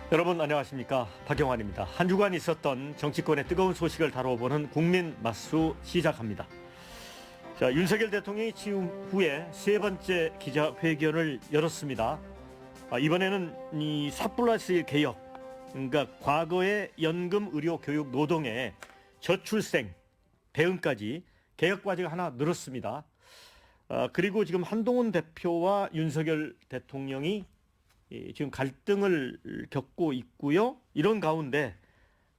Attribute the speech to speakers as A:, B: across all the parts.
A: 여러분 안녕하십니까, 박영환입니다. 한 주간 있었던 정치권의 뜨거운 소식을 다뤄보는 국민 맛수 시작합니다. 자, 윤석열 대통령이 취임 후에 세 번째 기자회견을 열었습니다. 이번에는 이 4+1 개혁, 그러니까 과거의 연금, 의료, 교육, 노동의 저출생 대응까지 개혁 과제가 하나 늘었습니다. 그리고 지금 한동훈 대표와 윤석열 대통령이 지금 갈등을 겪고 있고요. 이런 가운데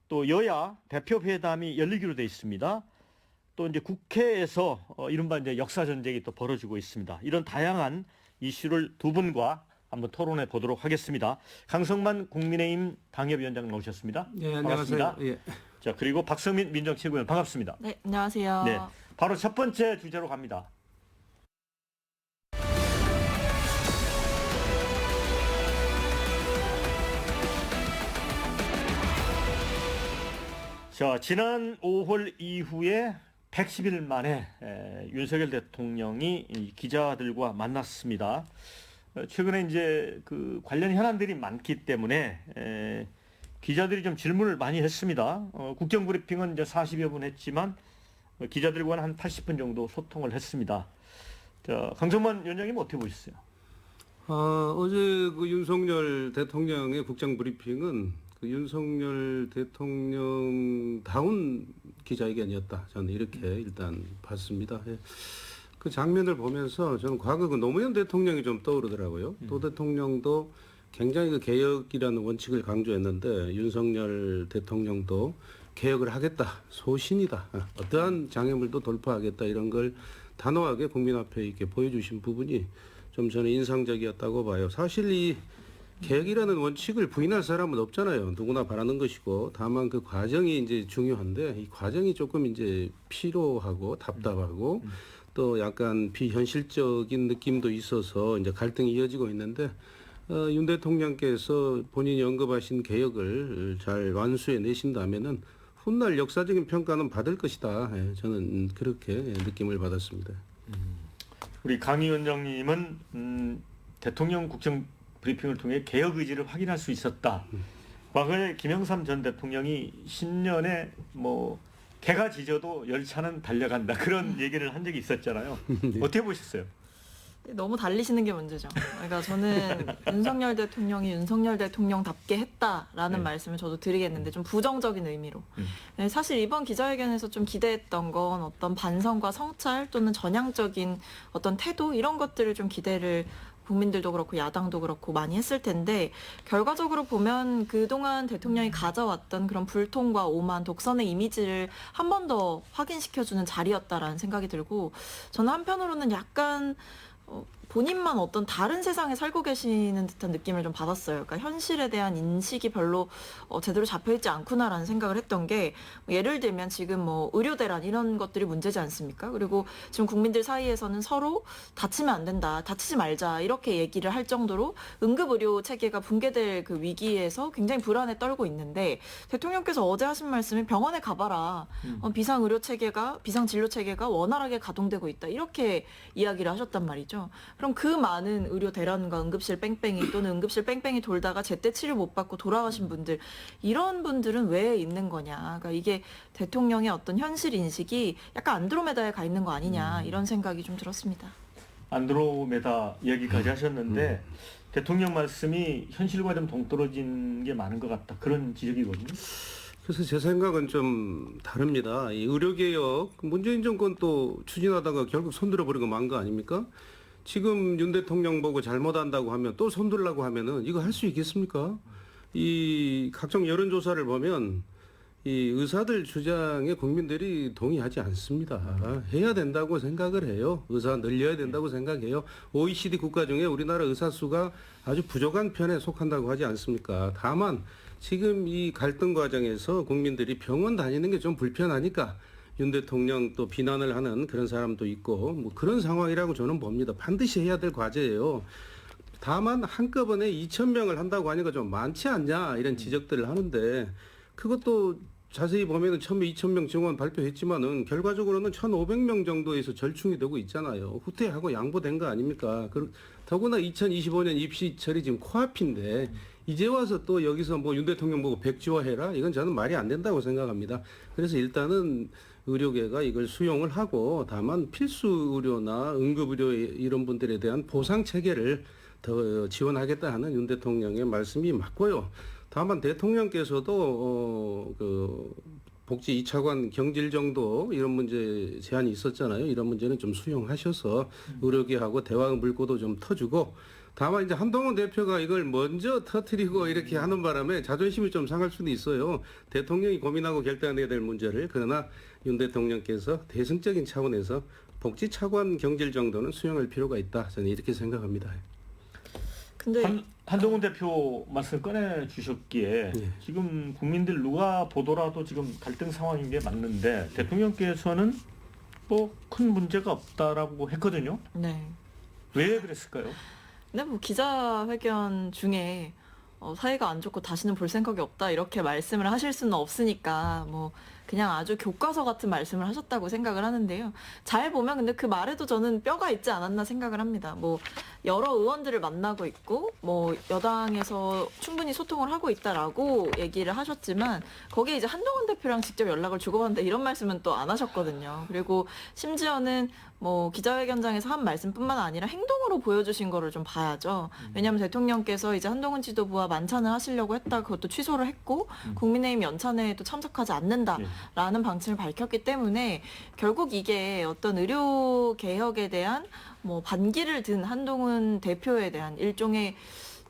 A: 또 여야 대표 회담이 열리기로 돼 있습니다. 또 이제 국회에서 이른바 이제 역사 전쟁이 또 벌어지고 있습니다. 이런 다양한 이슈를 두 분과 한번 토론해 보도록 하겠습니다. 강성만 국민의힘 당협위원장 나오셨습니다.
B: 네,
A: 반갑습니다.
B: 안녕하세요. 예.
A: 자, 그리고 박성민 민정최고위원 반갑습니다.
C: 네, 안녕하세요.
A: 네, 바로 첫 번째 주제로 갑니다. 자, 지난 5월 이후에 110일 만에 윤석열 대통령이 기자들과 만났습니다. 최근에 이제 그 관련 현안들이 많기 때문에 기자들이 좀 질문을 많이 했습니다. 국정 브리핑은 이제 40여 분 했지만 기자들과는 한 80분 정도 소통을 했습니다. 자, 강성만 위원장님 어떻게 보셨어요?
B: 어제 그 윤석열 대통령의 국정 브리핑은 그 윤석열 대통령다운 기자회견이었다. 저는 이렇게 일단 봤습니다. 예. 그 장면을 보면서 저는 과거 그 노무현 대통령이 좀 떠오르더라고요. 도 대통령도 굉장히 그 개혁이라는 원칙을 강조했는데 윤석열 대통령도 개혁을 하겠다, 소신이다, 어떠한 장애물도 돌파하겠다, 이런 걸 단호하게 국민 앞에 이렇게 보여주신 부분이 좀 저는 인상적이었다고 봐요. 사실 이 개혁이라는 원칙을 부인할 사람은 없잖아요. 누구나 바라는 것이고, 다만 그 과정이 이제 중요한데, 이 과정이 조금 이제 피로하고 답답하고 또 약간 비현실적인 느낌도 있어서 이제 갈등이 이어지고 있는데, 윤 대통령께서 본인이 언급하신 개혁을 잘 완수해 내신다면은 훗날 역사적인 평가는 받을 것이다. 예, 저는 그렇게 느낌을 받았습니다.
A: 우리 강 위원장님은 대통령 국정 브리핑을 통해 개혁 의지를 확인할 수 있었다. 과거에 김영삼 전 대통령이 10년에 뭐 개가 짖어도 열차는 달려간다, 그런 얘기를 한 적이 있었잖아요.
B: 네.
A: 어떻게 보셨어요?
C: 너무 달리시는 게 문제죠. 그러니까 저는 윤석열 대통령이 윤석열 대통령답게 했다라는 말씀을 저도 드리겠는데, 좀 부정적인 의미로. 네, 사실 이번 기자회견에서 좀 기대했던 건 어떤 반성과 성찰 또는 전향적인 어떤 태도, 이런 것들을 좀 기대를 국민들도 그렇고 야당도 그렇고 많이 했을 텐데, 결과적으로 보면 그동안 대통령이 가져왔던 그런 불통과 오만, 독선의 이미지를 한 번 더 확인시켜주는 자리였다라는 생각이 들고, 저는 한편으로는 약간 본인만 어떤 다른 세상에 살고 계시는 듯한 느낌을 좀 받았어요. 그러니까 현실에 대한 인식이 별로 제대로 잡혀있지 않구나라는 생각을 했던 게, 예를 들면 지금 뭐 의료 대란 이런 것들이 문제지 않습니까? 그리고 지금 국민들 사이에서는 서로 다치면 안 된다, 다치지 말자, 이렇게 얘기를 할 정도로 응급의료 체계가 붕괴될 그 위기에서 굉장히 불안에 떨고 있는데, 대통령께서 어제 하신 말씀이 병원에 가봐라, 비상의료 체계가, 비상진료 체계가 원활하게 가동되고 있다, 이렇게 이야기를 하셨단 말이죠. 그럼 그 많은 의료 대란과 응급실 뺑뺑이, 또는 응급실 뺑뺑이 돌다가 제때 치료 못 받고 돌아가신 분들, 이런 분들은 왜 있는 거냐. 그러니까 이게 대통령의 어떤 현실 인식이 약간 안드로메다에 가 있는 거 아니냐, 이런 생각이 좀 들었습니다.
A: 안드로메다 얘기까지 하셨는데 대통령 말씀이 현실과 좀 동떨어진 게 많은 것 같다, 그런 지적이거든요.
B: 그래서 제 생각은 좀 다릅니다. 이 의료개혁, 문재인 정권 또 추진하다가 결국 손들어버리고 만 거 아닙니까? 지금 윤 대통령 보고 잘못한다고 하면 또 손들라고 하면은 이거 할 수 있겠습니까? 이 각종 여론조사를 보면 이 의사들 주장에 국민들이 동의하지 않습니다. 해야 된다고 생각을 해요. 의사 늘려야 된다고 생각해요. OECD 국가 중에 우리나라 의사 수가 아주 부족한 편에 속한다고 하지 않습니까? 다만 지금 이 갈등 과정에서 국민들이 병원 다니는 게 좀 불편하니까 윤 대통령 또 비난을 하는 그런 사람도 있고, 뭐 그런 상황이라고 저는 봅니다. 반드시 해야 될 과제예요. 다만 한꺼번에 2,000명을 한다고 하니까 좀 많지 않냐, 이런 지적들을 하는데, 그것도 자세히 보면은 처음에 2,000명 증원 발표했지만은 결과적으로는 1,500명 정도에서 절충이 되고 있잖아요. 후퇴하고 양보된 거 아닙니까? 더구나 2025년 입시철이 지금 코앞인데 이제 와서 또 여기서 뭐 윤 대통령 보고 백지화해라? 이건 저는 말이 안 된다고 생각합니다. 그래서 일단은 의료계가 이걸 수용을 하고 다만 필수 의료나 응급 의료 이런 분들에 대한 보상 체계를 더 지원하겠다 하는 윤 대통령의 말씀이 맞고요. 다만 대통령께서도 그 복지 2차관 경질 정도 이런 문제 제한이 있었잖아요. 이런 문제는 좀 수용하셔서 의료계하고 대화 물꼬도 좀 터주고 다만 이제 한동훈 대표가 이걸 먼저 터뜨리고 이렇게 하는 바람에 자존심이 좀 상할 수도 있어요. 대통령이 고민하고 결단해야 될 문제를 그러나 윤 대통령께서 대승적인 차원에서 복지 차관 경질 정도는 수용할 필요가 있다. 저는 이렇게 생각합니다.
C: 근데
A: 한동훈 대표 말씀 꺼내 주셨기에
B: 예.
A: 지금 국민들 누가 보더라도 지금 갈등 상황인 게 맞는데 대통령께서는 뭐 큰 문제가 없다라고 했거든요.
C: 네.
A: 왜 그랬을까요?
C: 근데 뭐 기자회견 중에 사이가 안 좋고 다시는 볼 생각이 없다 이렇게 말씀을 하실 수는 없으니까 뭐 그냥 아주 교과서 같은 말씀을 하셨다고 생각을 하는데요. 잘 보면 근데 그 말에도 저는 뼈가 있지 않았나 생각을 합니다. 뭐 여러 의원들을 만나고 있고 뭐 여당에서 충분히 소통을 하고 있다라고 얘기를 하셨지만 거기에 이제 한동훈 대표랑 직접 연락을 주고받는다 이런 말씀은 또 안 하셨거든요. 그리고 심지어는 뭐 기자회견장에서 한 말씀뿐만 아니라 행동으로 보여주신 거를 좀 봐야죠. 왜냐하면 대통령께서 이제 한동훈 지도부와 만찬을 하시려고 했다 그것도 취소를 했고 국민의힘 연찬회에도 참석하지 않는다라는 방침을 밝혔기 때문에 결국 이게 어떤 의료 개혁에 대한 뭐 반기를 든 한동훈 대표에 대한 일종의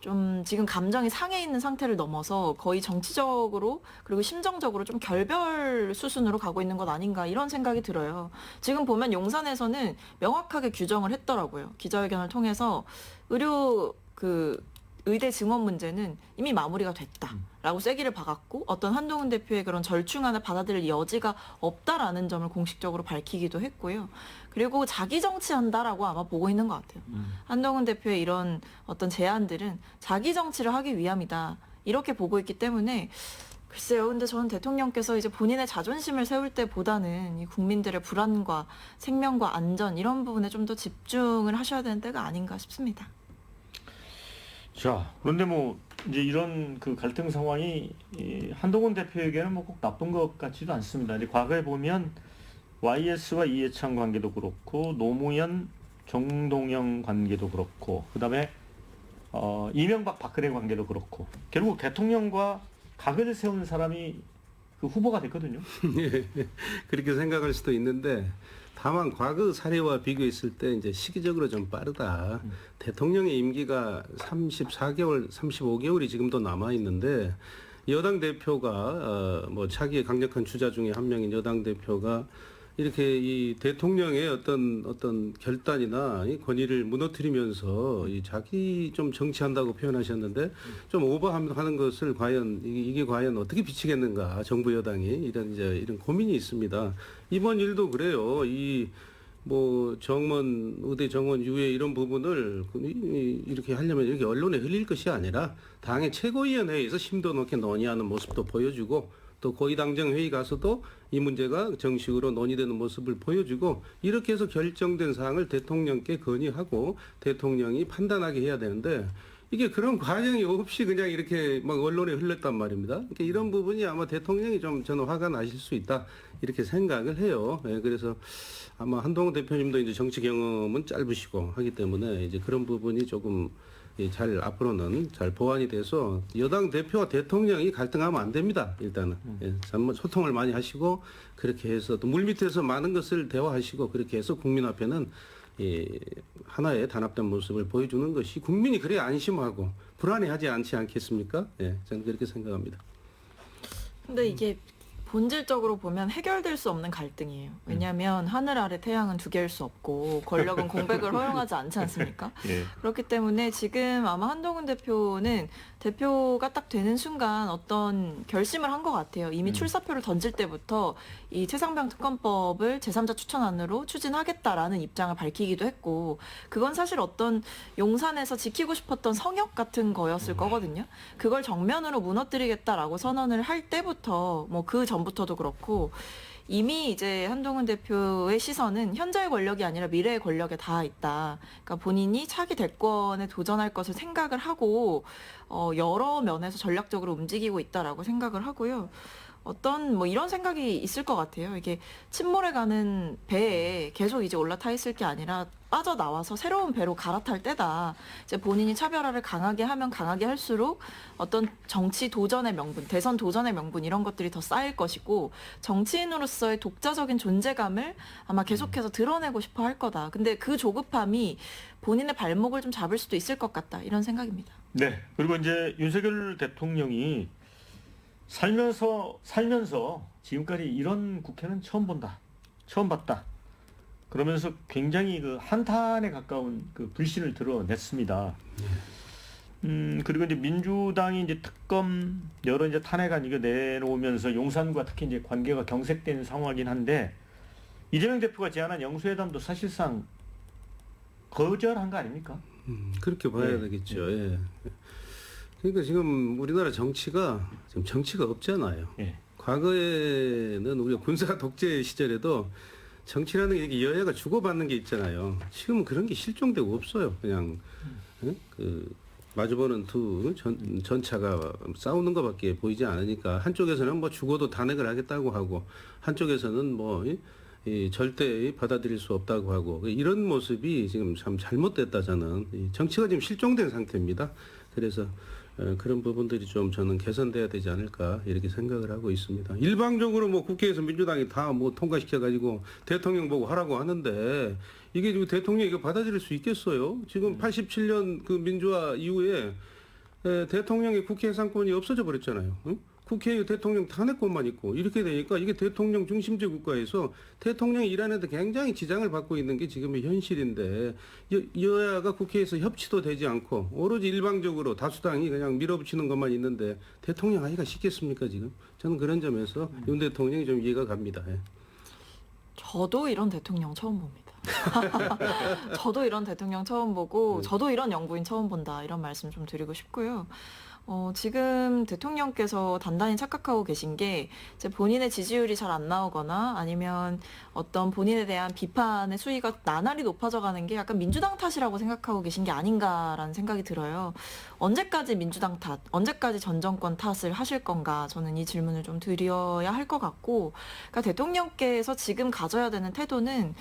C: 좀 지금 감정이 상해 있는 상태를 넘어서 거의 정치적으로 그리고 심정적으로 좀 결별 수순으로 가고 있는 것 아닌가 이런 생각이 들어요. 지금 보면 용산에서는 명확하게 규정을 했더라고요. 기자회견을 통해서 의료 의대 증원 문제는 이미 마무리가 됐다라고 쐐기를 박았고 어떤 한동훈 대표의 그런 절충안을 받아들일 여지가 없다라는 점을 공식적으로 밝히기도 했고요. 그리고 자기 정치한다라고 아마 보고 있는 것 같아요. 한동훈 대표의 이런 어떤 제안들은 자기 정치를 하기 위함이다. 이렇게 보고 있기 때문에 글쎄요. 근데 저는 대통령께서 이제 본인의 자존심을 세울 때보다는 이 국민들의 불안과 생명과 안전 이런 부분에 좀 더 집중을 하셔야 되는 때가 아닌가 싶습니다.
A: 자, 그런데 뭐 이제 이런 그 갈등 상황이 이 한동훈 대표에게는 뭐 꼭 나쁜 것 같지도 않습니다. 이제 과거에 보면 YS와 이해창 관계도 그렇고 노무현 정동영 관계도 그렇고 그다음에 이명박 박근혜 관계도 그렇고 결국 대통령과 각을 세운 사람이 그 후보가 됐거든요.
B: 예, 그렇게 생각할 수도 있는데 다만 과거 사례와 비교했을 때 이제 시기적으로 좀 빠르다. 대통령의 임기가 34개월, 35개월이 지금도 남아 있는데 여당 대표가 뭐 차기의 강력한 주자 중에 한 명인 여당 대표가 이렇게 이 대통령의 어떤 결단이나 이 권위를 무너뜨리면서 이 자기 좀 정치한다고 표현하셨는데 좀 오버하는 것을 과연 이게 과연 어떻게 비치겠는가 정부 여당이 이런 고민이 있습니다. 이번 일도 그래요. 이 뭐 의대 정원 유예 이런 부분을 이렇게 하려면 이렇게 언론에 흘릴 것이 아니라 당의 최고위원회에서 심도 높게 논의하는 모습도 보여주고 또 고위당정 회의 가서도 이 문제가 정식으로 논의되는 모습을 보여주고 이렇게 해서 결정된 사항을 대통령께 건의하고 대통령이 판단하게 해야 되는데 이게 그런 과정이 없이 그냥 이렇게 막 언론에 흘렀단 말입니다. 그러니까 이런 부분이 아마 대통령이 좀 저는 화가 나실 수 있다 이렇게 생각을 해요. 네, 그래서 아마 한동훈 대표님도 이제 정치 경험은 짧으시고 하기 때문에 이제 그런 부분이 조금 잘 앞으로는 잘 보완이 돼서 여당 대표와 대통령이 갈등하면 안 됩니다. 일단은 소통을 많이 하시고 그렇게 해서 또 물밑에서 많은 것을 대화하시고 그렇게 해서 국민 앞에는 하나의 단합된 모습을 보여주는 것이 국민이 그래야 안심하고 불안해하지 않지 않겠습니까? 예, 저는 그렇게 생각합니다.
C: 근데 이게 본질적으로 보면 해결될 수 없는 갈등이에요. 왜냐하면 하늘 아래 태양은 두 개일 수 없고 권력은 공백을 허용하지 않지 않습니까?
A: 예.
C: 그렇기 때문에 지금 아마 한동훈 대표는 대표가 딱 되는 순간 어떤 결심을 한 것 같아요. 이미 출사표를 던질 때부터 이 최상병 특검법을 제3자 추천안으로 추진하겠다라는 입장을 밝히기도 했고 그건 사실 어떤 용산에서 지키고 싶었던 성역 같은 거였을 거거든요. 그걸 정면으로 무너뜨리겠다라고 선언을 할 때부터 뭐 그 전부터도 그렇고 이미 이제 한동훈 대표의 시선은 현재의 권력이 아니라 미래의 권력에 닿아 있다. 그러니까 본인이 차기 대권에 도전할 것을 생각을 하고 여러 면에서 전략적으로 움직이고 있다라고 생각을 하고요. 어떤 뭐 이런 생각이 있을 것 같아요. 이게 침몰해 가는 배에 계속 이제 올라타 있을 게 아니라 빠져나와서 새로운 배로 갈아탈 때다. 이제 본인이 차별화를 강하게 하면 강하게 할수록 어떤 정치 도전의 명분, 대선 도전의 명분 이런 것들이 더 쌓일 것이고 정치인으로서의 독자적인 존재감을 아마 계속해서 드러내고 싶어 할 거다. 근데 그 조급함이 본인의 발목을 좀 잡을 수도 있을 것 같다. 이런 생각입니다.
A: 네. 그리고 이제 윤석열 대통령이 살면서 지금까지 이런 국회는 처음 봤다. 그러면서 굉장히 그 한탄에 가까운 그 불신을 드러냈습니다. 그리고 이제 민주당이 이제 특검 여러 이제 탄핵안 이거 내놓으면서 용산과 특히 이제 관계가 경색된 상황이긴 한데 이재명 대표가 제안한 영수회담도 사실상 거절한 거 아닙니까?
B: 그렇게 봐야
A: 네.
B: 되겠죠. 예. 그러니까 지금 우리나라 정치가 없잖아요.
A: 예.
B: 과거에는 우리가 군사 독재 시절에도 정치라는 게 이렇게 여야가 주고받는 게 있잖아요. 지금은 그런 게 실종되고 없어요. 그냥 그 마주보는 두 전차가 싸우는 것밖에 보이지 않으니까 한쪽에서는 뭐 죽어도 탄핵을 하겠다고 하고 한쪽에서는 뭐 절대 받아들일 수 없다고 하고 이런 모습이 지금 참 잘못됐다 저는 정치가 지금 실종된 상태입니다. 그래서 그런 부분들이 좀 저는 개선돼야 되지 않을까 이렇게 생각을 하고 있습니다. 일방적으로 뭐 국회에서 민주당이 다 뭐 통과시켜 가지고 대통령 보고 하라고 하는데 이게 지금 대통령이 이거 받아들일 수 있겠어요? 지금 87년 그 민주화 이후에 대통령의 국회 해상권이 없어져 버렸잖아요. 응? 국회의 대통령 탄핵권만 있고 이렇게 되니까 이게 대통령 중심제 국가에서 대통령이 일하는 데 굉장히 지장을 받고 있는 게 지금의 현실인데 여야가 국회에서 협치도 되지 않고 오로지 일방적으로 다수당이 그냥 밀어붙이는 것만 있는데 대통령 하기가 쉽겠습니까 지금? 저는 그런 점에서 윤 대통령이 좀 이해가 갑니다. 예.
C: 저도 이런 대통령 처음 봅니다. 저도 이런 대통령 처음 보고 저도 이런 영부인 처음 본다 이런 말씀 좀 드리고 싶고요. 지금 대통령께서 단단히 착각하고 계신 게 이제 본인의 지지율이 잘 안 나오거나 아니면 어떤 본인에 대한 비판의 수위가 나날이 높아져 가는 게 약간 민주당 탓이라고 생각하고 계신 게 아닌가라는 생각이 들어요. 언제까지 민주당 탓, 언제까지 전 정권 탓을 하실 건가 저는 이 질문을 좀 드려야 할 것 같고 그러니까 대통령께서 지금 가져야 되는 태도는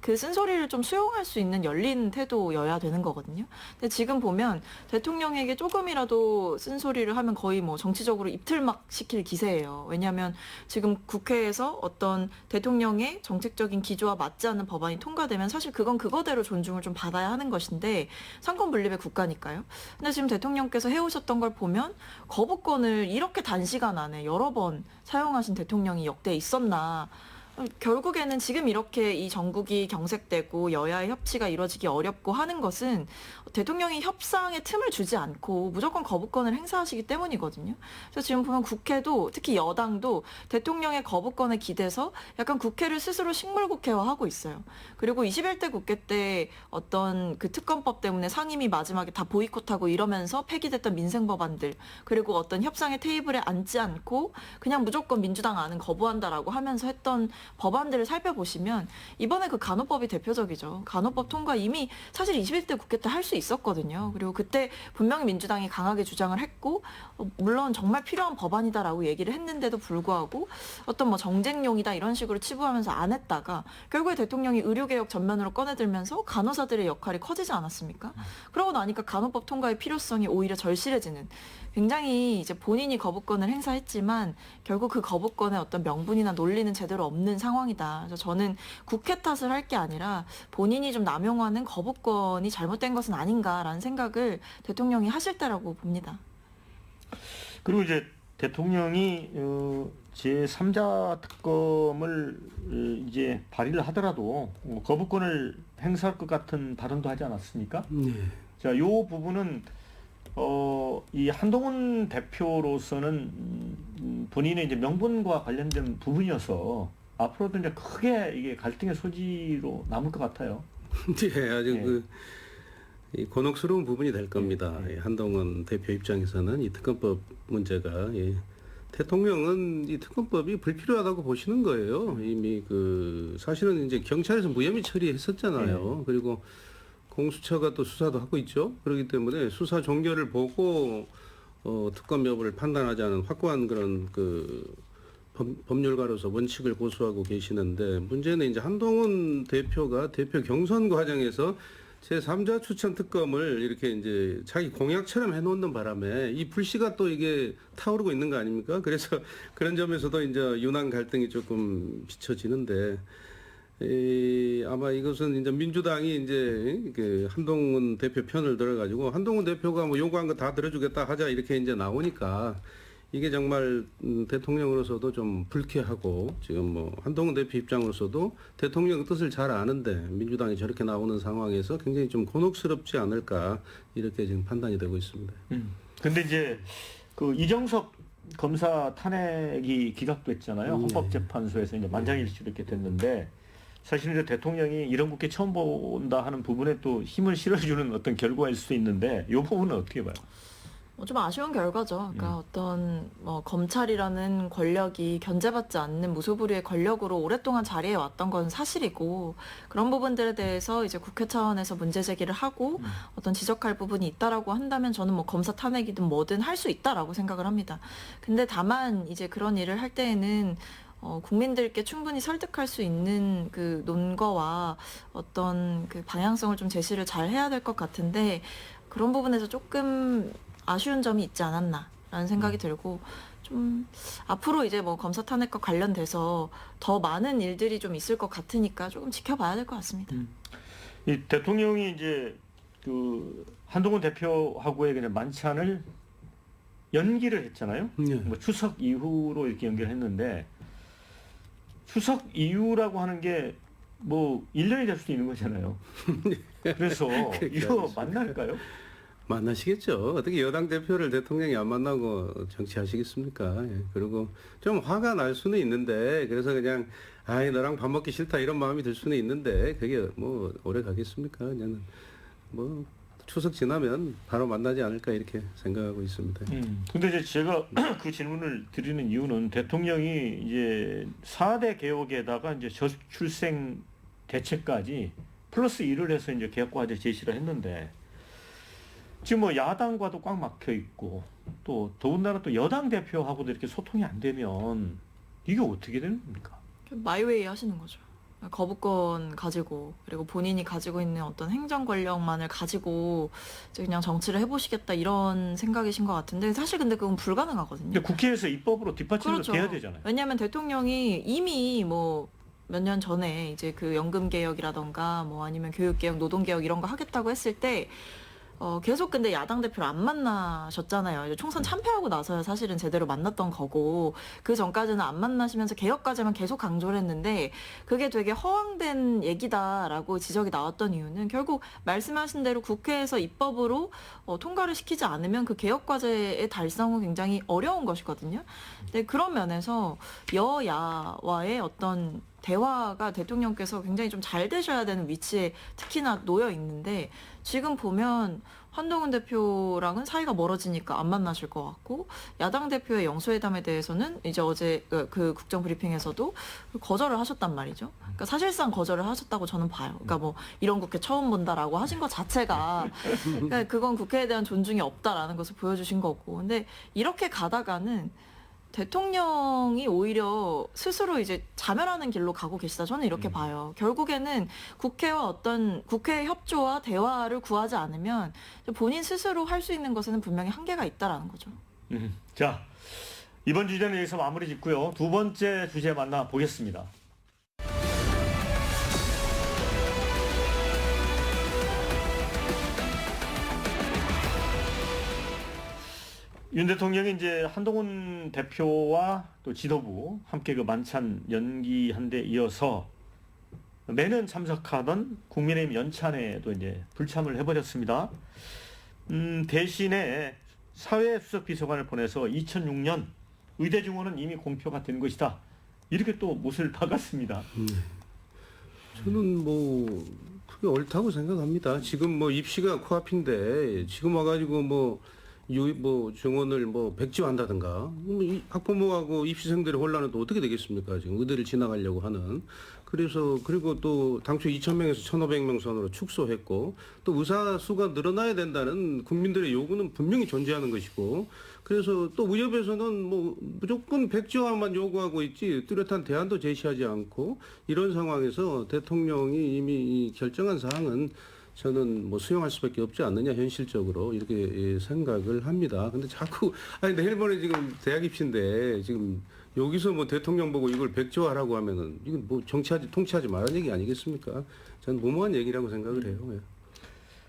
C: 그 쓴소리를 좀 수용할 수 있는 열린 태도여야 되는 거거든요. 근데 지금 보면 대통령에게 조금이라도 쓴소리를 하면 거의 뭐 정치적으로 입틀막 시킬 기세예요. 왜냐하면 지금 국회에서 어떤 대통령의 정책적인 기조와 맞지 않는 법안이 통과되면 사실 그건 그거대로 존중을 좀 받아야 하는 것인데 상권분립의 국가니까요. 근데 지금 대통령께서 해오셨던 걸 보면 거부권을 이렇게 단시간 안에 여러 번 사용하신 대통령이 역대 있었나. 결국에는 지금 이렇게 이 전국이 경색되고 여야의 협치가 이루어지기 어렵고 하는 것은 대통령이 협상의 틈을 주지 않고 무조건 거부권을 행사하시기 때문이거든요. 그래서 지금 보면 국회도 특히 여당도 대통령의 거부권에 기대서 약간 국회를 스스로 식물국회화하고 있어요. 그리고 21대 국회 때 어떤 그 특검법 때문에 상임위 마지막에 다 보이콧하고 이러면서 폐기됐던 민생 법안들 그리고 어떤 협상의 테이블에 앉지 않고 그냥 무조건 민주당 안은 거부한다라고 하면서 했던 법안들을 살펴보시면 이번에 그 간호법이 대표적이죠. 간호법 통과 이미 사실 21대 국회 때 할 수 있었거든요. 그리고 그때 분명히 민주당이 강하게 주장을 했고 물론 정말 필요한 법안이다라고 얘기를 했는데도 불구하고 어떤 뭐 정쟁용이다 이런 식으로 치부하면서 안 했다가 결국에 대통령이 의료개혁 전면으로 꺼내들면서 간호사들의 역할이 커지지 않았습니까? 그러고 나니까 간호법 통과의 필요성이 오히려 절실해지는 굉장히 이제 본인이 거부권을 행사했지만 결국 그 거부권의 어떤 명분이나 논리는 제대로 없는 상황이다. 그래서 저는 국회 탓을 할 게 아니라 본인이 좀 남용하는 거부권이 잘못된 것은 아닌가라는 생각을 대통령이 하실 때라고 봅니다.
A: 그리고 이제 대통령이 제3자 특검을 이제 발의를 하더라도 거부권을 행사할 것 같은 발언도 하지 않았습니까?
B: 네.
A: 자, 요 부분은 이 한동훈 대표로서는 본인의 이제 명분과 관련된 부분이어서 앞으로도 이제 크게 이게 갈등의 소지로 남을 것 같아요.
B: 네, 아주
A: 네.
B: 이 곤혹스러운 부분이 될 겁니다. 한동훈 대표 입장에서는 이 특검법 문제가 대통령은 이 특검법이 불필요하다고 보시는 거예요. 이미 사실은 이제 경찰에서 무혐의 처리했었잖아요. 그리고 공수처가 또 수사도 하고 있죠. 그렇기 때문에 수사 종결을 보고 특검 여부를 판단하자는 확고한 그런 법률가로서 원칙을 고수하고 계시는데, 문제는 이제 한동훈 대표가 대표 경선 과정에서 제3자 추천 특검을 이렇게 이제 자기 공약처럼 해놓는 바람에 이 불씨가 또 이게 타오르고 있는 거 아닙니까? 그래서 그런 점에서도 이제 윤한 갈등이 조금 비춰지는데, 아마 이것은 이제 민주당이 이제 한동훈 대표 편을 들어가지고 한동훈 대표가 뭐 요구한 거 다 들어주겠다 하자 이렇게 이제 나오니까 이게 정말 대통령으로서도 좀 불쾌하고, 지금 뭐 한동훈 대표 입장으로서도 대통령 뜻을 잘 아는데 민주당이 저렇게 나오는 상황에서 굉장히 좀 곤혹스럽지 않을까, 이렇게 지금 판단이 되고 있습니다.
A: 근데 이제 이정석 검사 탄핵이 기각됐잖아요. 헌법재판소에서 이제 만장일치로 이렇게 됐는데, 사실은 이제 대통령이 이런 국회 처음 본다 하는 부분에 또 힘을 실어주는 어떤 결과일 수 있는데, 이 부분은 어떻게 봐요?
C: 좀 아쉬운 결과죠. 그러니까 어떤 검찰이라는 권력이 견제받지 않는 무소불위의 권력으로 오랫동안 자리해 왔던 건 사실이고, 그런 부분들에 대해서 이제 국회 차원에서 문제 제기를 하고 어떤 지적할 부분이 있다라고 한다면 저는 뭐 검사 탄핵이든 뭐든 할 수 있다라고 생각을 합니다. 근데 다만 이제 그런 일을 할 때에는 국민들께 충분히 설득할 수 있는 그 논거와 어떤 그 방향성을 좀 제시를 잘 해야 될 것 같은데, 그런 부분에서 조금 아쉬운 점이 있지 않았나라는 생각이 들고, 좀 앞으로 이제 뭐 검사 탄핵과 관련돼서 더 많은 일들이 좀 있을 것 같으니까 조금 지켜봐야 될 것 같습니다.
A: 이 대통령이 이제 한동훈 대표하고의 그냥 만찬을 연기를 했잖아요. 뭐 추석 이후로 이렇게 연결했는데, 추석 이후라고 하는 게 뭐 1년이 될 수도 있는 거잖아요. 그래서 이거 만날까요?
B: 만나시겠죠. 어떻게 여당 대표를 대통령이 안 만나고 정치하시겠습니까? 예. 그리고 좀 화가 날 수는 있는데, 그래서 그냥 너랑 밥 먹기 싫다 이런 마음이 들 수는 있는데, 그게 뭐 오래 가겠습니까? 그냥 뭐 추석 지나면 바로 만나지 않을까 이렇게 생각하고 있습니다.
A: 근데 이제 제가 그 질문을 드리는 이유는, 대통령이 이제 4대 개혁에다가 이제 저출생 대책까지 플러스 1을 해서 이제 개혁과제 제시를 했는데, 지금 뭐 야당과도 꽉 막혀 있고, 또 더군다나 또 여당 대표하고도 이렇게 소통이 안 되면 이게 어떻게 되는 겁니까?
C: 마이웨이 하시는 거죠. 거부권 가지고, 그리고 본인이 가지고 있는 어떤 행정 권력만을 가지고 이제 그냥 정치를 해보시겠다, 이런 생각이신 것 같은데, 사실 근데 그건 불가능하거든요.
A: 근데 국회에서 입법으로 뒷받침도
C: 그렇죠.
A: 돼야 되잖아요.
C: 왜냐하면 대통령이 이미 뭐 몇 년 전에 이제 그 연금 개혁이라던가 뭐 아니면 교육 개혁, 노동 개혁 이런 거 하겠다고 했을 때 계속 근데 야당 대표를 안 만나셨잖아요. 이제 총선 참패하고 나서야 사실은 제대로 만났던 거고, 그 전까지는 안 만나시면서 개혁까지만 계속 강조를 했는데, 그게 되게 허황된 얘기다라고 지적이 나왔던 이유는, 결국 말씀하신 대로 국회에서 입법으로 통과를 시키지 않으면 그 개혁과제의 달성은 굉장히 어려운 것이거든요. 근데 그런 면에서 여야와의 어떤 대화가 대통령께서 굉장히 좀 잘 되셔야 되는 위치에 특히나 놓여 있는데, 지금 보면 한동훈 대표랑은 사이가 멀어지니까 안 만나실 것 같고, 야당 대표의 영수회담에 대해서는 이제 어제 그 국정 브리핑에서도 거절을 하셨단 말이죠. 그러니까 사실상 거절을 하셨다고 저는 봐요. 그러니까 뭐 이런 국회 처음 본다라고 하신 것 자체가, 그러니까 그건 국회에 대한 존중이 없다라는 것을 보여주신 거고, 근데 이렇게 가다가는 대통령이 오히려 스스로 이제 자멸하는 길로 가고 계시다, 저는 이렇게 봐요. 결국에는 국회와 어떤 국회의 협조와 대화를 구하지 않으면 본인 스스로 할 수 있는 것에는 분명히 한계가 있다라는 거죠.
A: 자, 이번 주제는 여기서 마무리 짓고요. 두 번째 주제 만나보겠습니다. 윤 대통령이 이제 한동훈 대표와 또 지도부 함께 그 만찬 연기한 데 이어서 매년 참석하던 국민의힘 연찬회도 이제 불참을 해버렸습니다. 대신에 사회수석비서관을 보내서 2006년 의대 증원은 이미 공표가 된 것이다, 이렇게 또 못을 박았습니다.
B: 저는 뭐 그게 옳다고 생각합니다. 지금 뭐 입시가 코앞인데 지금 와가지고 뭐 정원을 백지화한다든가 이 학부모하고 입시생들의 혼란은 또 어떻게 되겠습니까? 지금 의대를 지나가려고 하는. 그리고 또 당초 2,000명에서 1,500명 선으로 축소했고 또 의사 수가 늘어나야 된다는 국민들의 요구는 분명히 존재하는 것이고 그래서 또 의협에서는 무조건 백지화만 요구하고 있지 뚜렷한 대안도 제시하지 않고 이런 상황에서 대통령이 이미 결정한 사항은 저는 수용할 수밖에 없지 않느냐 현실적으로 이렇게 생각을 합니다. 근데 자꾸 내일 모레 지금 대학 입시인데 지금 여기서 대통령 보고 이걸 백지화하라고 하면은 이건 통치하지 말라는 얘기 아니겠습니까? 저는 무모한 얘기라고 생각을 해요. 예.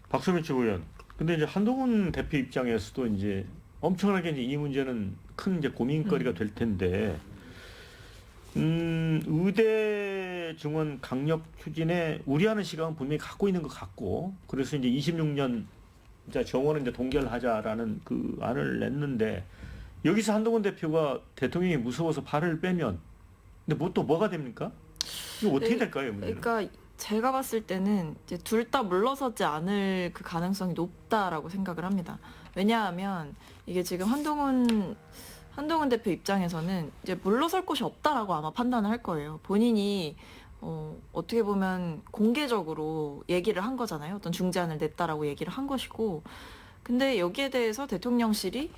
A: 박수민 최고위원. 근데 이제 한동훈 대표 입장에서도 이제 엄청나게 이제 이 문제는 큰 이제 고민거리가 될 텐데, 의대 증원 강력 추진에 우려하는 시각은 분명히 갖고 있는 것 같고, 그래서 이제 26년 정원은 이제 동결하자라는 그 안을 냈는데, 여기서 한동훈 대표가 대통령이 무서워서 발을 빼면, 근데 뭐가 됩니까? 이거 어떻게 될까요, 문제는?
C: 그러니까 제가 봤을 때는 이제 둘 다 물러서지 않을 그 가능성이 높다라고 생각을 합니다. 왜냐하면 이게 지금 한동훈 대표 입장에서는 이제 물러설 곳이 없다라고 아마 판단을 할 거예요. 본인이 어떻게 보면 공개적으로 얘기를 한 거잖아요. 어떤 중재안을 냈다라고 얘기를 한 것이고, 근데 여기에 대해서 대통령실이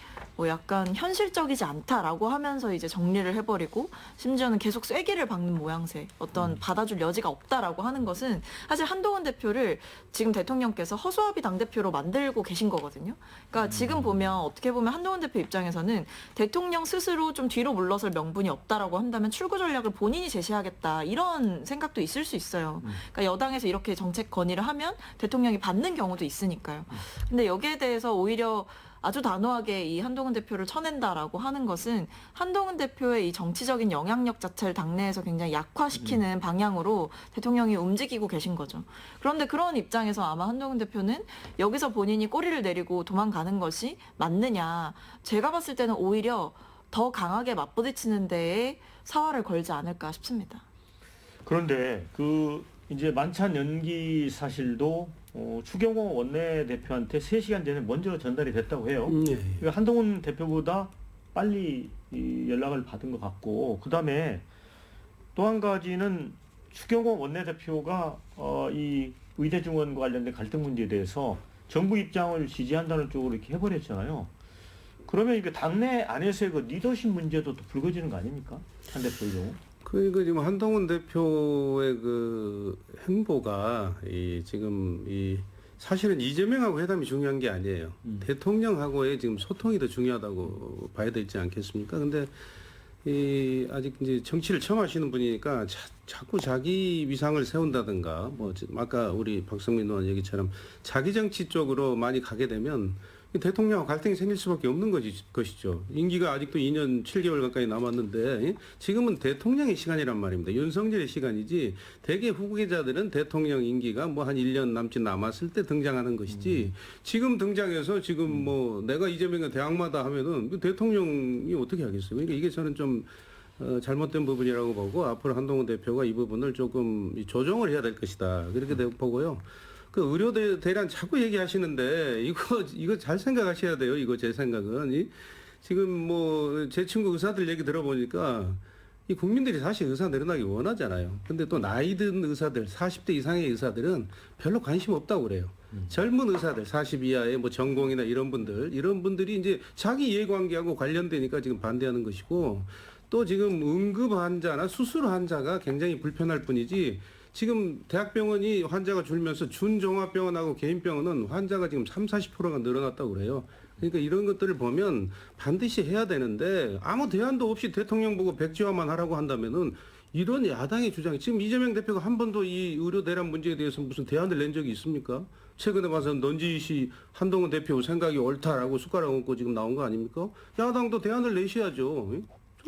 C: 약간 현실적이지 않다라고 하면서 이제 정리를 해버리고 심지어는 계속 쐐기를 박는 모양새, 어떤 받아줄 여지가 없다라고 하는 것은 사실 한동훈 대표를 지금 대통령께서 허수아비 당대표로 만들고 계신 거거든요. 그러니까 지금 보면 어떻게 보면 한동훈 대표 입장에서는 대통령 스스로 좀 뒤로 물러설 명분이 없다라고 한다면 출구 전략을 본인이 제시하겠다 이런 생각도 있을 수 있어요. 그러니까 여당에서 이렇게 정책 건의를 하면 대통령이 받는 경우도 있으니까요. 근데 여기에 대해서 오히려 아주 단호하게 이 한동훈 대표를 쳐낸다라고 하는 것은 한동훈 대표의 이 정치적인 영향력 자체를 당내에서 굉장히 약화시키는 방향으로 대통령이 움직이고 계신 거죠. 그런데 그런 입장에서 아마 한동훈 대표는 여기서 본인이 꼬리를 내리고 도망가는 것이 맞느냐. 제가 봤을 때는 오히려 더 강하게 맞부딪히는 데에 사활을 걸지 않을까 싶습니다.
A: 그런데 이제 만찬 연기 사실도 추경호 원내대표한테 3시간 전에 먼저 전달이 됐다고 해요. 그러니까 한동훈 대표보다 빨리 이 연락을 받은 것 같고, 그 다음에 또 한 가지는 추경호 원내대표가 이 의대 증원과 관련된 갈등 문제에 대해서 정부 입장을 지지한다는 쪽으로 이렇게 해버렸잖아요. 그러면 이게 당내 안에서의 그 리더십 문제도 또 불거지는 거 아닙니까? 한 대표의 경우.
B: 그러니까 지금 한동훈 대표의 그 행보가 사실은 이재명하고 회담이 중요한 게 아니에요. 대통령하고의 지금 소통이 더 중요하다고 봐야 되지 않겠습니까? 근데 아직 이제 정치를 처음 하시는 분이니까 자꾸 자기 위상을 세운다든가 아까 우리 박성민 의원 얘기처럼 자기 정치 쪽으로 많이 가게 되면 대통령하고 갈등이 생길 수밖에 없는 것이죠. 임기가 아직도 2년 7개월 가까이 남았는데 지금은 대통령의 시간이란 말입니다. 윤석열의 시간이지 대개 후계자들은 대통령 임기가 한 1년 남짓 남았을 때 등장하는 것이지 지금 등장해서 지금 내가 이재명의 대항마다 하면은 대통령이 어떻게 하겠어요. 그러니까 이게 저는 좀 잘못된 부분이라고 보고 앞으로 한동훈 대표가 이 부분을 조금 조정을 해야 될 것이다. 그렇게 보고요. 그 의료 대란 자꾸 얘기하시는데 이거 잘 생각하셔야 돼요. 이거 제 생각은 지금 제 친구 의사들 얘기 들어보니까 이 국민들이 사실 의사 늘어나기 원하잖아요. 근데 또 나이 든 의사들 40대 이상의 의사들은 별로 관심 없다고 그래요. 젊은 의사들 40 이하의 전공이나 이런 분들이 이제 자기 이해관계하고 관련되니까 지금 반대하는 것이고 또 지금 응급 환자나 수술 환자가 굉장히 불편할 뿐이지. 지금 대학병원이 환자가 줄면서 준종합병원하고 개인병원은 환자가 지금 30-40%가 늘어났다고 그래요. 그러니까 이런 것들을 보면 반드시 해야 되는데 아무 대안도 없이 대통령 보고 백지화만 하라고 한다면은 이런 야당의 주장이 지금 이재명 대표가 한 번도 이 의료 대란 문제에 대해서 무슨 대안을 낸 적이 있습니까? 최근에 봐서는 넌지시 한동훈 대표 생각이 옳다라고 숟가락 얹고 지금 나온 거 아닙니까? 야당도 대안을 내셔야죠.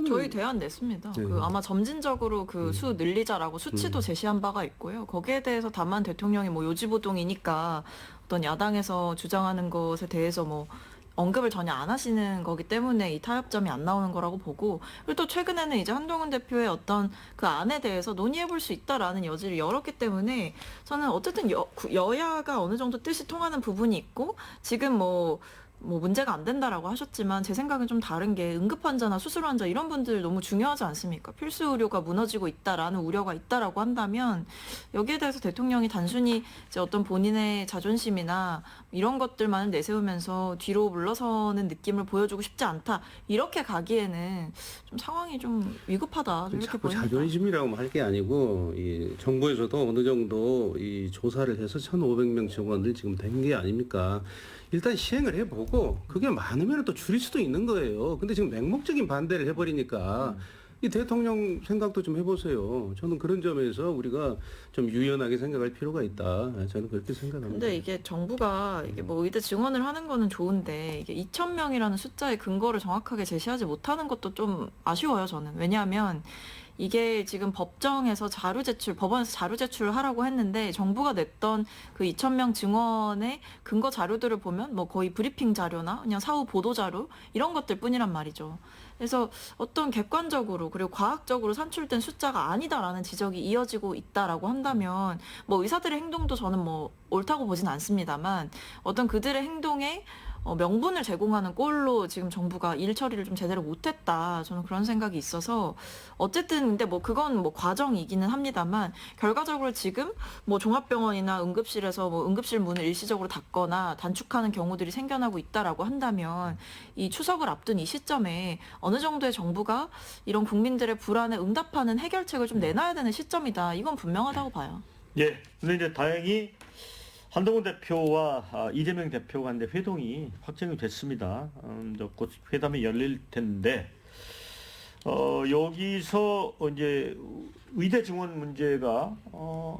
C: 저희 대안 냈습니다.
B: 네.
C: 아마 점진적으로 수 늘리자라고 수치도 제시한 바가 있고요. 거기에 대해서 다만 대통령이 요지부동이니까 어떤 야당에서 주장하는 것에 대해서 언급을 전혀 안 하시는 거기 때문에 이 타협점이 안 나오는 거라고 보고, 그리고 또 최근에는 이제 한동훈 대표의 어떤 그 안에 대해서 논의해 볼 수 있다라는 여지를 열었기 때문에 저는 어쨌든 여야가 어느 정도 뜻이 통하는 부분이 있고 지금 뭐 문제가 안 된다라고 하셨지만 제 생각은 좀 다른 게 응급 환자나 수술 환자 이런 분들 너무 중요하지 않습니까? 필수 의료가 무너지고 있다라는 우려가 있다라고 한다면 여기에 대해서 대통령이 단순히 이제 어떤 본인의 자존심이나 이런 것들만을 내세우면서 뒤로 물러서는 느낌을 보여주고 싶지 않다. 이렇게 가기에는 좀 상황이 좀 위급하다. 이렇게
B: 자꾸
C: 보입니다.
B: 자존심이라고 할 게 아니고 이 정부에서도 어느 정도 이 조사를 해서 1,500명 정원을 지금 된 게 아닙니까? 일단 시행을 해보고 그게 많으면 또 줄일 수도 있는 거예요. 근데 지금 맹목적인 반대를 해버리니까 이 대통령 생각도 좀 해보세요. 저는 그런 점에서 우리가 좀 유연하게 생각할 필요가 있다. 저는 그렇게 생각합니다.
C: 근데 이게 정부가 이게 뭐 의대 증원을 하는 거는 좋은데 이게 2,000명이라는 숫자의 근거를 정확하게 제시하지 못하는 것도 좀 아쉬워요, 저는. 왜냐하면 이게 지금 법정에서 자료 제출, 법원에서 자료 제출을 하라고 했는데 정부가 냈던 그 2,000명 증원의 근거 자료들을 보면 뭐 거의 브리핑 자료나 그냥 사후 보도 자료 이런 것들 뿐이란 말이죠. 그래서 어떤 객관적으로 그리고 과학적으로 산출된 숫자가 아니다라는 지적이 이어지고 있다라고 한다면 뭐 의사들의 행동도 저는 뭐 옳다고 보진 않습니다만 어떤 그들의 행동에 명분을 제공하는 꼴로 지금 정부가 일 처리를 좀 제대로 못했다. 저는 그런 생각이 있어서 어쨌든 근데 뭐 그건 뭐 과정이기는 합니다만 결과적으로 지금 뭐 종합병원이나 응급실에서 뭐 응급실 문을 일시적으로 닫거나 단축하는 경우들이 생겨나고 있다라고 한다면 이 추석을 앞둔 이 시점에 어느 정도의 정부가 이런 국민들의 불안에 응답하는 해결책을 좀 내놔야 되는 시점이다. 이건 분명하다고 봐요.
A: 예. 근데 이제 다행히 한동훈 대표와 이재명 대표 간의 회동이 확정이 됐습니다. 곧 회담이 열릴 텐데 여기서 이제 의대 증원 문제가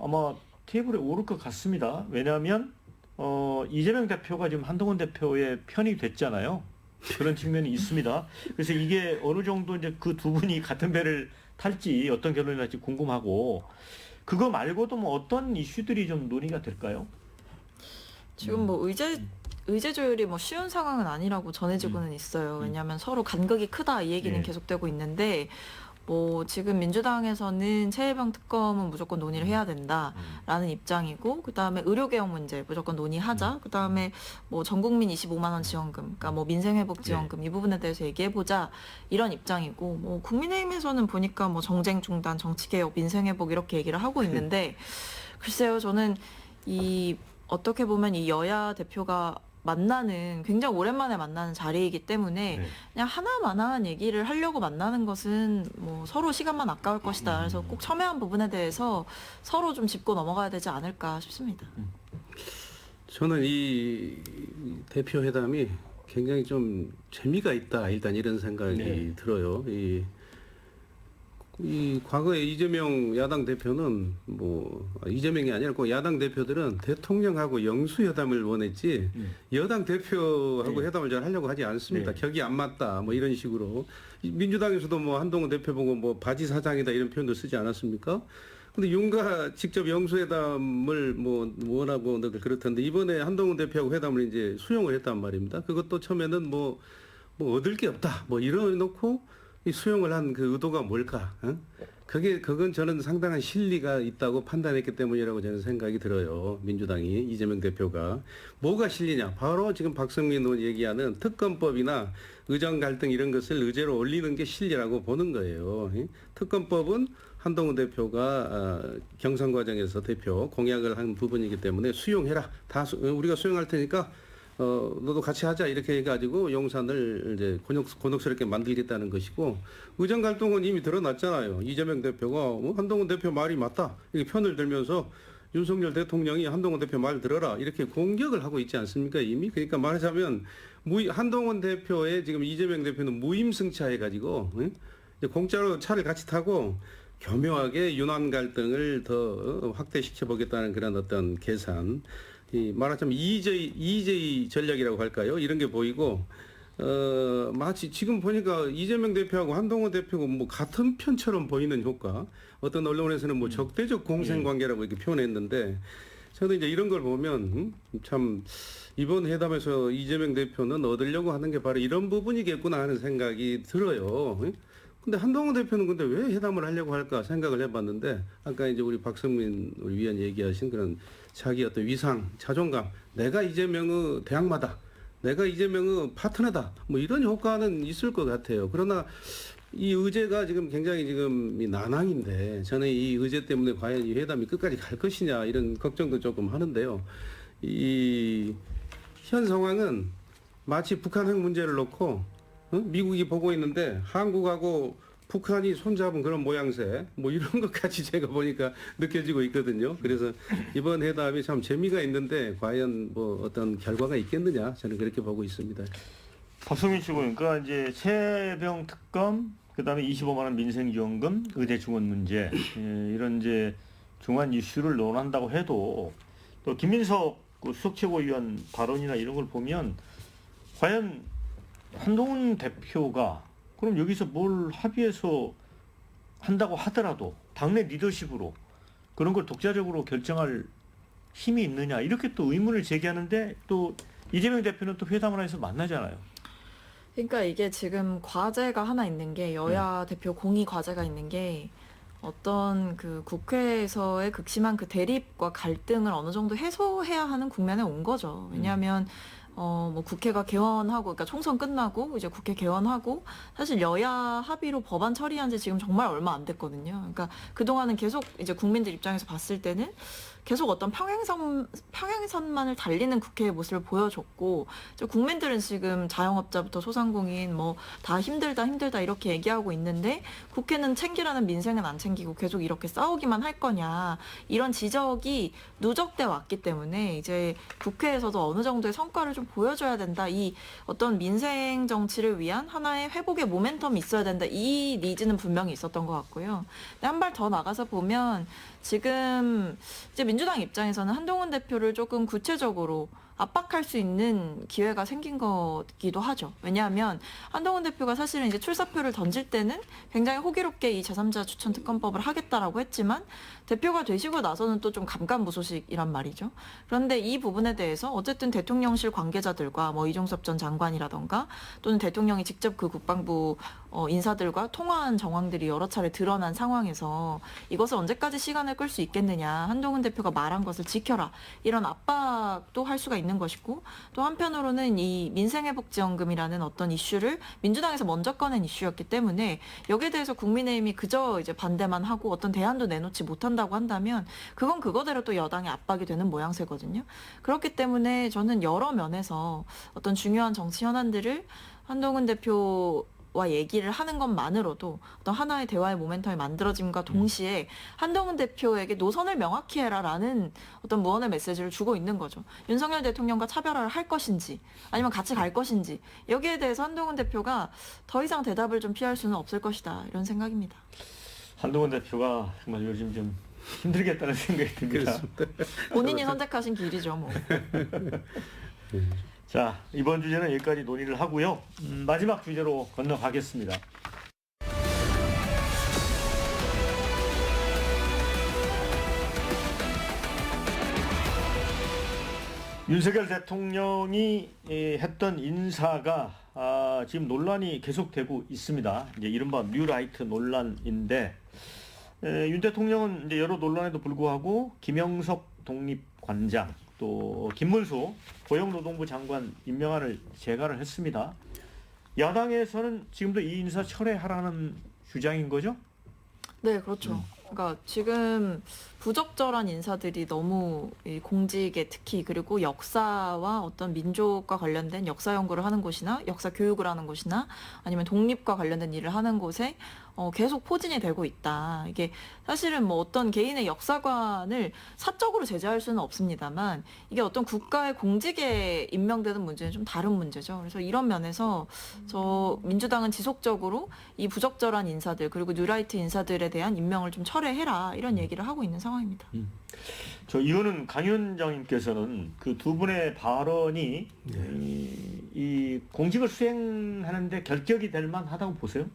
A: 아마 테이블에 오를 것 같습니다. 왜냐하면 이재명 대표가 지금 한동훈 대표의 편이 됐잖아요. 그런 측면이 있습니다. 그래서 이게 어느 정도 이제 그 두 분이 같은 배를 탈지 어떤 결론이 날지 궁금하고 그거 말고도 뭐 어떤 이슈들이 좀 논의가 될까요?
C: 지금 뭐 의제 조율이 뭐 쉬운 상황은 아니라고 전해지고는 있어요. 왜냐하면 서로 간극이 크다 이 얘기는
A: 예.
C: 계속되고 있는데 뭐 지금 민주당에서는 최혜병 특검은 무조건 논의를 해야 된다라는 입장이고 그다음에 의료개혁 문제 무조건 논의하자. 그다음에 뭐 전국민 25만 원 지원금, 그러니까 뭐 민생회복 지원금 이 부분에 대해서 얘기해보자 이런 입장이고 뭐 국민의힘에서는 보니까 뭐 정쟁 중단, 정치개혁, 민생회복 이렇게 얘기를 하고 있는데 글쎄요 저는 이 어떻게 보면 이 여야 대표가 만나는 굉장히 오랜만에 만나는 자리이기 때문에 그냥 하나만한 얘기를 하려고 만나는 것은 뭐 서로 시간만 아까울 것이다. 그래서 꼭 첨예한 부분에 대해서 서로 좀 짚고 넘어가야 되지 않을까 싶습니다.
B: 저는 이 대표 회담이 굉장히 좀 재미가 있다. 일단 이런 생각이 들어요. 이 과거에 이재명 야당 대표는 뭐 이재명이 아니라 그 야당 대표들은 대통령하고 영수회담을 원했지 여당 대표하고 회담을 잘 하려고 하지 않습니다. 격이 안 맞다 뭐 이런 식으로 민주당에서도 뭐 한동훈 대표 보고 뭐 바지 사장이다 이런 표현도 쓰지 않았습니까? 근데 윤가 직접 영수회담을 뭐 원하고 그렇던데 이번에 한동훈 대표하고 회담을 이제 수용을 했단 말입니다. 그것도 처음에는 뭐 얻을 게 없다 뭐 이러놓고 이 수용을 한 그 의도가 뭘까? 그건 저는 상당한 실리가 있다고 판단했기 때문이라고 저는 생각이 들어요. 민주당이 이재명 대표가 뭐가 실리냐? 바로 지금 박성민 의원 얘기하는 특검법이나 의정 갈등 이런 것을 의제로 올리는 게 실리라고 보는 거예요. 특검법은 한동훈 대표가 경선 과정에서 대표 공약을 한 부분이기 때문에 수용해라. 우리가 수용할 테니까. 너도 같이 하자 이렇게 해가지고 용산을 이제 곤혹스럽게 만들겠다는 것이고 의정 갈등은 이미 드러났잖아요. 이재명 대표가 한동훈 대표 말이 맞다 이렇게 편을 들면서 윤석열 대통령이 한동훈 대표 말 들어라 이렇게 공격을 하고 있지 않습니까 이미? 그러니까 말하자면 한동훈 대표의 지금 이재명 대표는 무임승차해가지고 이제 공짜로 차를 같이 타고 교묘하게 윤한 갈등을 더 확대시켜 보겠다는 그런 어떤 계산. 말하자면 EJ 전략이라고 할까요? 이런 게 보이고 마치 지금 보니까 이재명 대표하고 한동훈 대표가 뭐 같은 편처럼 보이는 효과. 어떤 언론에서는 뭐 적대적 공생관계라고 이렇게 표현했는데 저는 이제 이런 걸 보면 참 이번 회담에서 이재명 대표는 얻으려고 하는 게 바로 이런 부분이겠구나 하는 생각이 들어요. 근데 한동훈 대표는 근데 왜 회담을 하려고 할까 생각을 해봤는데 아까 이제 우리 박성민 위원 얘기하신 그런 자기 어떤 위상, 자존감, 내가 이재명의 대항마다 내가 이재명의 파트너다. 뭐 이런 효과는 있을 것 같아요. 그러나 이 의제가 지금 굉장히 지금 이 난항인데 저는 이 의제 때문에 과연 이 회담이 끝까지 갈 것이냐 이런 걱정도 조금 하는데요. 이 현 상황은 마치 북한 핵 문제를 놓고 미국이 보고 있는데 한국하고 북한이 손잡은 그런 모양새 뭐 이런 것까지 제가 보니까 느껴지고 있거든요. 그래서 이번 회담이 참 재미가 있는데 과연 뭐 어떤 결과가 있겠느냐 저는 그렇게 보고 있습니다.
A: 박성민 씨 보니까 이제 최병 특검, 그다음에 25만 원 민생지원금, 의대 증원 문제 이런 이제 중요한 이슈를 논한다고 해도 또 김민석 그 수석 최고위원 발언이나 이런 걸 보면 과연 한동훈 대표가 그럼 여기서 뭘 합의해서 한다고 하더라도 당내 리더십으로 그런 걸 독자적으로 결정할 힘이 있느냐 이렇게 또 의문을 제기하는데 또 이재명 대표는 또 회담을 해서 만나잖아요.
C: 그러니까 이게 지금 과제가 하나 있는 게 여야 대표 공의 과제가 있는 게 어떤 그 국회에서의 극심한 그 대립과 갈등을 어느 정도 해소해야 하는 국면에 온 거죠. 왜냐하면 뭐 국회가 개원하고, 그러니까 총선 끝나고 이제 국회 개원하고 사실 여야 합의로 법안 처리한 지 지금 정말 얼마 안 됐거든요. 그러니까 그동안은 계속 이제 국민들 입장에서 봤을 때는 계속 어떤 평행선만을 달리는 국회의 모습을 보여줬고, 국민들은 지금 자영업자부터 소상공인 뭐 다 힘들다 이렇게 얘기하고 있는데 국회는 챙기라는 민생은 안 챙기고 계속 이렇게 싸우기만 할 거냐, 이런 지적이 누적돼 왔기 때문에 이제 국회에서도 어느 정도의 성과를 좀 보여줘야 된다. 이 어떤 민생 정치를 위한 하나의 회복의 모멘텀이 있어야 된다. 이 니즈는 분명히 있었던 것 같고요. 근데 한 발 더 나가서 보면 지금 이제 민주당 입장에서는 한동훈 대표를 조금 구체적으로 압박할 수 있는 기회가 생긴 거기도 하죠. 왜냐하면 한동훈 대표가 사실은 이제 출사표를 던질 때는 굉장히 호기롭게 이 제3자 추천 특검법을 하겠다라고 했지만 대표가 되시고 나서는 또 좀 감감무소식이란 말이죠. 그런데 이 부분에 대해서 어쨌든 대통령실 관계자들과 뭐 이종섭 전 장관이라던가 또는 대통령이 직접 그 국방부 인사들과 통화한 정황들이 여러 차례 드러난 상황에서 이것을 언제까지 시간을 끌 수 있겠느냐, 한동훈 대표가 말한 것을 지켜라, 이런 압박도 할 수가 있는 것이고, 또 한편으로는 이 민생회복지원금이라는 어떤 이슈를 민주당에서 먼저 꺼낸 이슈였기 때문에 여기에 대해서 국민의힘이 그저 이제 반대만 하고 어떤 대안도 내놓지 못한다고 한다면 그건 그거대로 또 여당의 압박이 되는 모양새거든요. 그렇기 때문에 저는 여러 면에서 어떤 중요한 정치 현안들을 한동훈 대표와 얘기를 하는 것만으로도 어떤 하나의 대화의 모멘텀이 만들어짐과 동시에 한동훈 대표에게 노선을 명확히 해라라는 어떤 무언의 메시지를 주고 있는 거죠. 윤석열 대통령과 차별화를 할 것인지 아니면 같이 갈 것인지, 여기에 대해서 한동훈 대표가 더 이상 대답을 좀 피할 수는 없을 것이다, 이런 생각입니다.
A: 한동훈 대표가 정말 요즘 좀 힘들겠다는 생각이 듭니다.
C: 본인이 선택하신 길이죠, 뭐.
A: 자, 이번 주제는 여기까지 논의를 하고요. 마지막 주제로 건너가겠습니다. 윤석열 대통령이 했던 인사가 지금 논란이 계속되고 있습니다. 이제 이른바 뉴라이트 논란인데, 윤 대통령은 이제 여러 논란에도 불구하고 김영석 독립관장, 또 김문수 고용노동부 장관 임명안을 제거를 했습니다. 야당에서는 지금도 이 인사 철회하라는 주장인 거죠?
C: 네, 그렇죠. 그러니까 지금 부적절한 인사들이 너무 이 공직에 특히, 그리고 역사와 어떤 민족과 관련된 역사 연구를 하는 곳이나 역사 교육을 하는 곳이나 아니면 독립과 관련된 일을 하는 곳에 계속 포진이 되고 있다. 이게 사실은 뭐 어떤 개인의 역사관을 사적으로 제재할 수는 없습니다만 이게 어떤 국가의 공직에 임명되는 문제는 좀 다른 문제죠. 그래서 이런 면에서 저 민주당은 지속적으로 이 부적절한 인사들 그리고 뉴라이트 인사들에 대한 임명을 좀 철회해라, 이런 얘기를 하고 있는 상황입니다.
A: 저 이거는 강 위원장님께서는 그 두 분의 발언이 이 공직을 수행하는데 결격이 될 만하다고 보세요?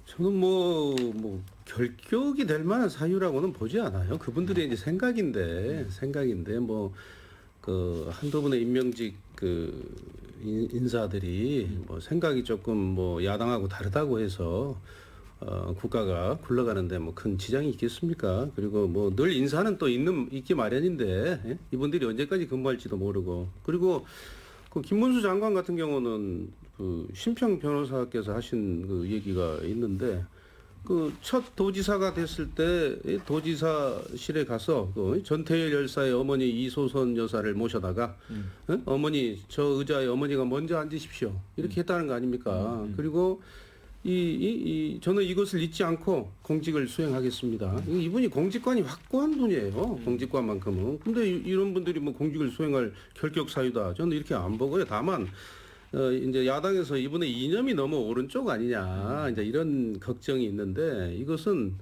B: 저는 뭐 결격이 될 만한 사유라고는 보지 않아요. 그분들의 이제 생각인데 뭐 그 한두 분의 임명직 그 인사들이 뭐 생각이 조금 뭐 야당하고 다르다고 해서 국가가 굴러가는데 뭐 큰 지장이 있겠습니까? 그리고 뭐 늘 인사는 또 있기 마련인데, 예? 이분들이 언제까지 근무할지도 모르고, 그리고 그 김문수 장관 같은 경우는 그 심평 변호사께서 하신 그 얘기가 있는데 그 첫 도지사가 됐을 때 도지사실에 가서 그 전태일 열사의 어머니 이소선 여사를 모셔다가 어머니 저 의자에 어머니가 먼저 앉으십시오 이렇게 했다는 거 아닙니까? 그리고 저는 이것을 잊지 않고 공직을 수행하겠습니다. 이분이 공직관이 확고한 분이에요. 공직관만큼은. 근데 이런 분들이 뭐 공직을 수행할 결격 사유다. 저는 이렇게 안 보고요. 다만 이제 야당에서 이분의 이념이 너무 오른쪽 아니냐 이제 이런 걱정이 있는데 이것은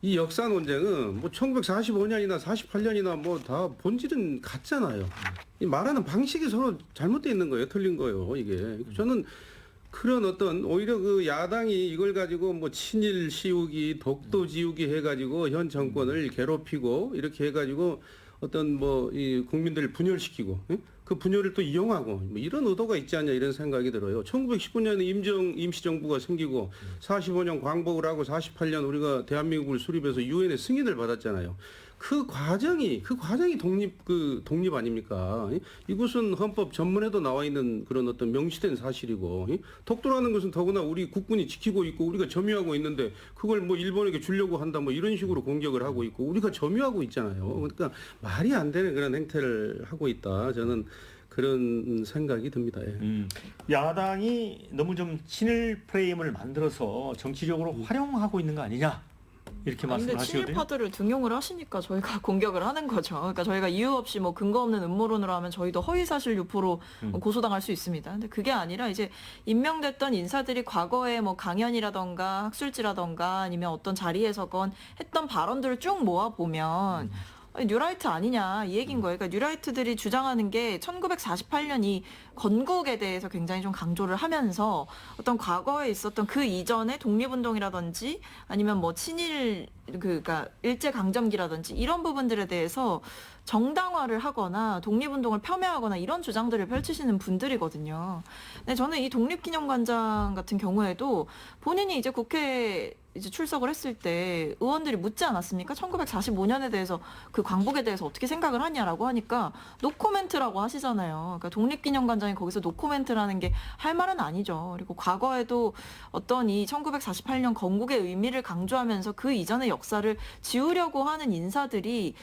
B: 이 역사 논쟁은 뭐 1945년이나 48년이나 뭐 다 본질은 같잖아요. 이 말하는 방식이 서로 잘못되어 있는 거예요. 틀린 거예요. 이게 저는 그런 어떤 오히려 그 야당이 이걸 가지고 뭐 친일 씌우기, 독도 지우기 해가지고 현 정권을 괴롭히고 이렇게 해가지고 어떤 뭐 이 국민들을 분열시키고 그 분열을 또 이용하고 뭐 이런 의도가 있지 않냐 이런 생각이 들어요. 1919년에 임시정부가 생기고 45년 광복을 하고 48년 우리가 대한민국을 수립해서 유엔의 승인을 받았잖아요. 그 과정이 독립 아닙니까? 이것은 헌법 전문에도 나와 있는 그런 어떤 명시된 사실이고 독도라는 것은 더구나 우리 국군이 지키고 있고 우리가 점유하고 있는데 그걸 뭐 일본에게 주려고 한다 뭐 이런 식으로 공격을 하고 있고 우리가 점유하고 있잖아요. 그러니까 말이 안 되는 그런 행태를 하고 있다. 저는 그런 생각이 듭니다. 예.
A: 야당이 너무 좀 친일 프레임을 만들어서 정치적으로 활용하고 있는 거 아니냐? 이렇게
C: 근데
A: 말씀하시거든요.
C: 친일파들을 등용을 하시니까 저희가 공격을 하는 거죠. 그러니까 저희가 이유 없이 뭐 근거 없는 음모론으로 하면 저희도 허위사실 유포로 고소당할 수 있습니다. 근데 그게 아니라 이제 임명됐던 인사들이 과거에 뭐 강연이라던가 학술지라던가 아니면 어떤 자리에서건 했던 발언들을 쭉 모아 보면 뉴라이트 아니냐 이 얘기인 거예요. 그러니까 뉴라이트들이 주장하는 게 1948년 이 건국에 대해서 굉장히 좀 강조를 하면서 어떤 과거에 있었던 그 이전의 독립운동이라든지 아니면 뭐 친일 그러니까 일제강점기라든지 이런 부분들에 대해서 정당화를 하거나 독립운동을 폄훼하거나 이런 주장들을 펼치시는 분들이거든요. 근데 저는 이 독립기념관장 같은 경우에도 본인이 이제 국회에 이제 출석을 했을 때 의원들이 묻지 않았습니까? 1945년에 대해서 그 광복에 대해서 어떻게 생각을 하냐라고 하니까 노코멘트라고 하시잖아요. 그러니까 독립기념관장이 거기서 노코멘트라는 게 할 말은 아니죠. 그리고 과거에도 어떤 이 1948년 건국의 의미를 강조하면서 그 이전의 역사를 지우려고 하는 인사들이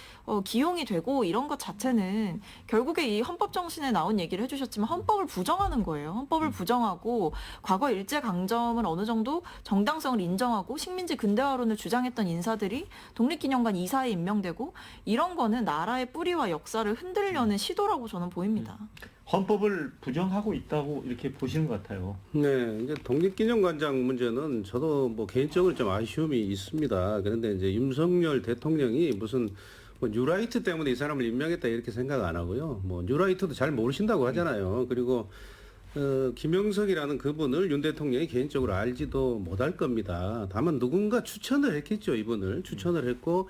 C: 기용이 되고 이런 것 자체는 결국에 이 헌법 정신에 나온 얘기를 해주셨지만 헌법을 부정하는 거예요. 헌법을 부정하고 과거 일제강점을 어느 정도 정당성을 인정하고 식민지 근대화론을 주장했던 인사들이 독립기념관 이사에 임명되고 이런 거는 나라의 뿌리와 역사를 흔들려는 시도라고 저는 보입니다.
A: 헌법을 부정하고 있다고 이렇게 보시는 것 같아요.
B: 네, 이제 독립기념관장 문제는 저도 뭐 개인적으로 좀 아쉬움이 있습니다. 그런데 이제 윤석열 대통령이 무슨 뭐 뉴라이트 때문에 이 사람을 임명했다 이렇게 생각 안 하고요. 뭐 뉴라이트도 잘 모르신다고 하잖아요. 그리고 김영석이라는 그분을 윤 대통령이 개인적으로 알지도 못할 겁니다. 다만 누군가 추천을 했겠죠. 이분을 추천을 했고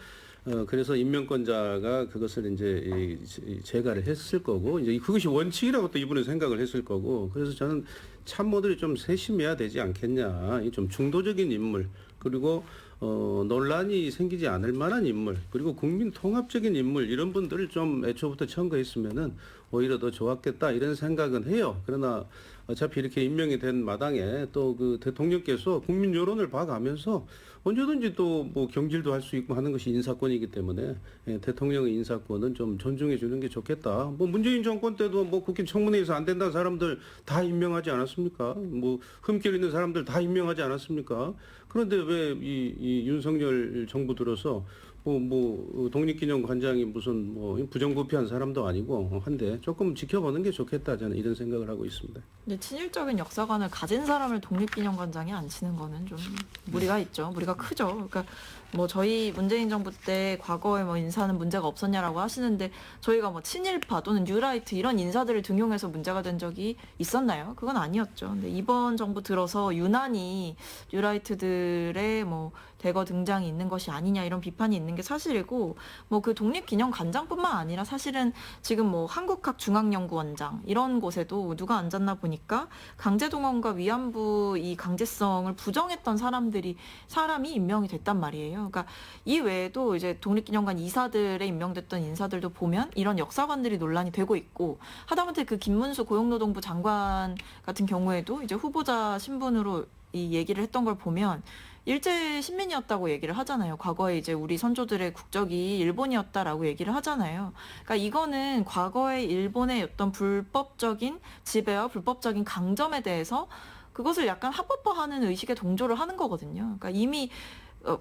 B: 그래서 임명권자가 그것을 이제 제가를 했을 거고 이제 그것이 원칙이라고 또 이분은 생각을 했을 거고 그래서 저는 참모들이 좀 세심해야 되지 않겠냐. 좀 중도적인 인물 그리고 논란이 생기지 않을 만한 인물 그리고 국민 통합적인 인물 이런 분들을 좀 애초부터 청구했으면은 오히려 더 좋았겠다 이런 생각은 해요. 그러나 어차피 이렇게 임명이 된 마당에 또 그 대통령께서 국민 여론을 봐가면서 언제든지 또 뭐 경질도 할 수 있고 하는 것이 인사권이기 때문에 대통령의 인사권은 좀 존중해 주는 게 좋겠다. 뭐 문재인 정권 때도 뭐 국회 청문회에서 안 된다는 사람들 다 임명하지 않았습니까? 뭐 흠결 있는 사람들 다 임명하지 않았습니까? 그런데 왜 이 윤석열 정부 들어서 독립기념관장이 무슨 뭐 부정부패한 사람도 아니고 한데 조금 지켜보는 게 좋겠다 저는 이런 생각을 하고 있습니다.
C: 근데 친일적인 역사관을 가진 사람을 독립기념관장에 앉히는 거는 좀 무리가 있죠. 무리가 크죠. 그러니까 뭐 저희 문재인 정부 때 과거에 뭐 인사는 문제가 없었냐라고 하시는데 저희가 뭐 친일파 또는 뉴라이트 이런 인사들을 등용해서 문제가 된 적이 있었나요? 그건 아니었죠. 근데 이번 정부 들어서 유난히 뉴라이트들의 뭐 대거 등장이 있는 것이 아니냐 이런 비판이 있는 게 사실이고 뭐 그 독립기념관장뿐만 아니라 사실은 지금 뭐 한국학중앙연구원장 이런 곳에도 누가 앉았나 보니까 강제동원과 위안부 이 강제성을 부정했던 사람이 임명이 됐단 말이에요. 그러니까 이 외에도 이제 독립기념관 이사들에 임명됐던 인사들도 보면 이런 역사관들이 논란이 되고 있고, 하다못해 그 김문수 고용노동부 장관 같은 경우에도 이제 후보자 신분으로 이 얘기를 했던 걸 보면 일제 식민이었다고 얘기를 하잖아요. 과거에 이제 우리 선조들의 국적이 일본이었다라고 얘기를 하잖아요. 그러니까 이거는 과거에 일본의 어떤 불법적인 지배와 불법적인 강점에 대해서 그것을 약간 합법화하는 의식에 동조를 하는 거거든요. 그러니까 이미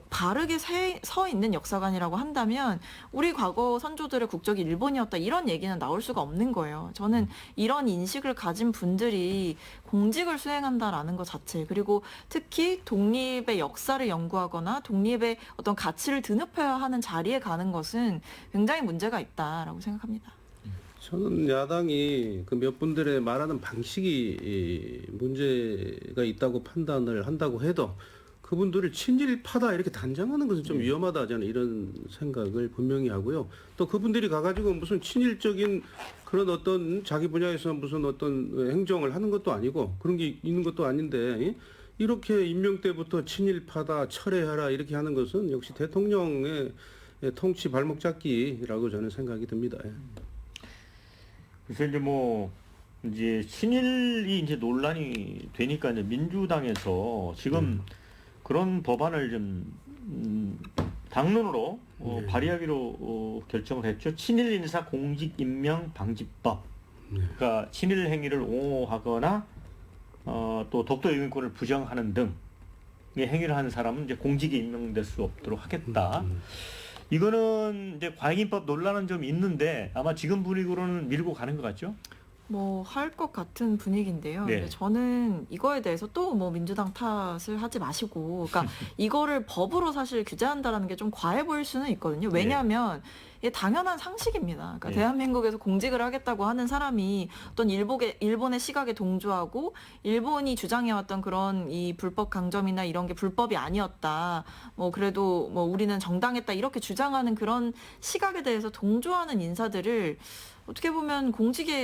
C: 바르게 서 있는 역사관이라고 한다면 우리 과거 선조들의 국적이 일본이었다 이런 얘기는 나올 수가 없는 거예요. 저는 이런 인식을 가진 분들이 공직을 수행한다라는 것 자체, 그리고 특히 독립의 역사를 연구하거나 독립의 어떤 가치를 드높여야 하는 자리에 가는 것은 굉장히 문제가 있다라고 생각합니다.
B: 저는 야당이 그 몇 분들의 말하는 방식이 문제가 있다고 판단을 한다고 해도 그분들을 친일파다 이렇게 단정하는 것은 좀 위험하다, 저는 이런 생각을 분명히 하고요. 또 그분들이 가가지고 무슨 친일적인 그런 어떤 자기 분야에서 무슨 어떤 행정을 하는 것도 아니고 그런 게 있는 것도 아닌데 이렇게 임명 때부터 친일파다 철회하라 이렇게 하는 것은 역시 대통령의 통치 발목 잡기라고 저는 생각이 듭니다.
A: 그래서 이제 친일이 이제 논란이 되니까 이제 민주당에서 지금 그런 법안을 좀 당론으로 발의하기로 결정을 했죠. 친일 인사 공직 임명 방지법. 그러니까 친일 행위를 옹호하거나 또 독도 영유권을 부정하는 등의 행위를 하는 사람은 이제 공직에 임명될 수 없도록 하겠다. 이거는 이제 과잉인법 논란은 좀 있는데 아마 지금 분위기로는 밀고 가는 것 같죠?
C: 뭐 할 것 같은 분위기인데요.
A: 네.
C: 근데 저는 이거에 대해서 또 뭐 민주당 탓을 하지 마시고, 그러니까 이거를 법으로 사실 규제한다라는 게 좀 과해 보일 수는 있거든요. 왜냐하면 이게 당연한 상식입니다. 그러니까 대한민국에서 공직을 하겠다고 하는 사람이 어떤 일본의 시각에 동조하고 일본이 주장해왔던 그런 이 불법 강점이나 이런 게 불법이 아니었다. 뭐 그래도 뭐 우리는 정당했다 이렇게 주장하는 그런 시각에 대해서 동조하는 인사들을 어떻게 보면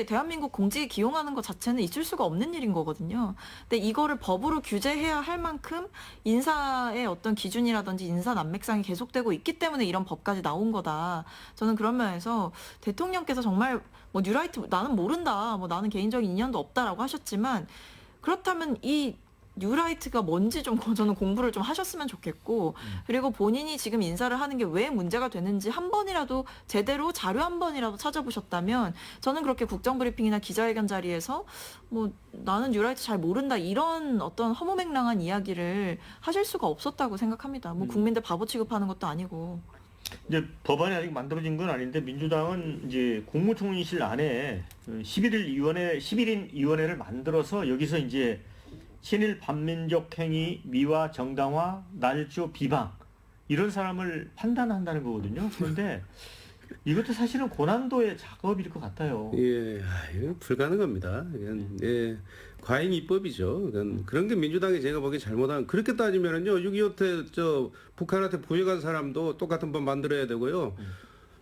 C: 대한민국 공직에 기용하는 것 자체는 있을 수가 없는 일인 거거든요. 근데 이거를 법으로 규제해야 할 만큼 인사의 어떤 기준이라든지 인사 난맥상이 계속되고 있기 때문에 이런 법까지 나온 거다. 저는 그런 면에서 대통령께서 정말 뭐 뉴라이트 나는 모른다, 뭐 나는 개인적인 인연도 없다라고 하셨지만 그렇다면 이 뉴라이트가 뭔지 좀 저는 공부를 좀 하셨으면 좋겠고, 그리고 본인이 지금 인사를 하는 게 왜 문제가 되는지 한 번이라도 제대로 자료 한 번이라도 찾아보셨다면 저는 그렇게 국정브리핑이나 기자회견 자리에서 뭐 나는 뉴라이트 잘 모른다 이런 어떤 허무맹랑한 이야기를 하실 수가 없었다고 생각합니다. 뭐 국민들 바보 취급하는 것도 아니고.
A: 이제 법안이 아직 만들어진 건 아닌데 민주당은 이제 국무총리실 안에 11인 위원회를 만들어서 여기서 이제 친일 반민족 행위, 미화, 정당화, 날조, 비방 이런 사람을 판단한다는 거거든요. 그런데 이것도 사실은 고난도의 작업일 것 같아요.
B: 예, 이거 불가능합니다. 예, 과잉 입법이죠. 그런 게 민주당이 제가 보기에 잘못한. 그렇게 따지면은요, 6.25 때 북한한테 부역한 사람도 똑같은 법 만들어야 되고요.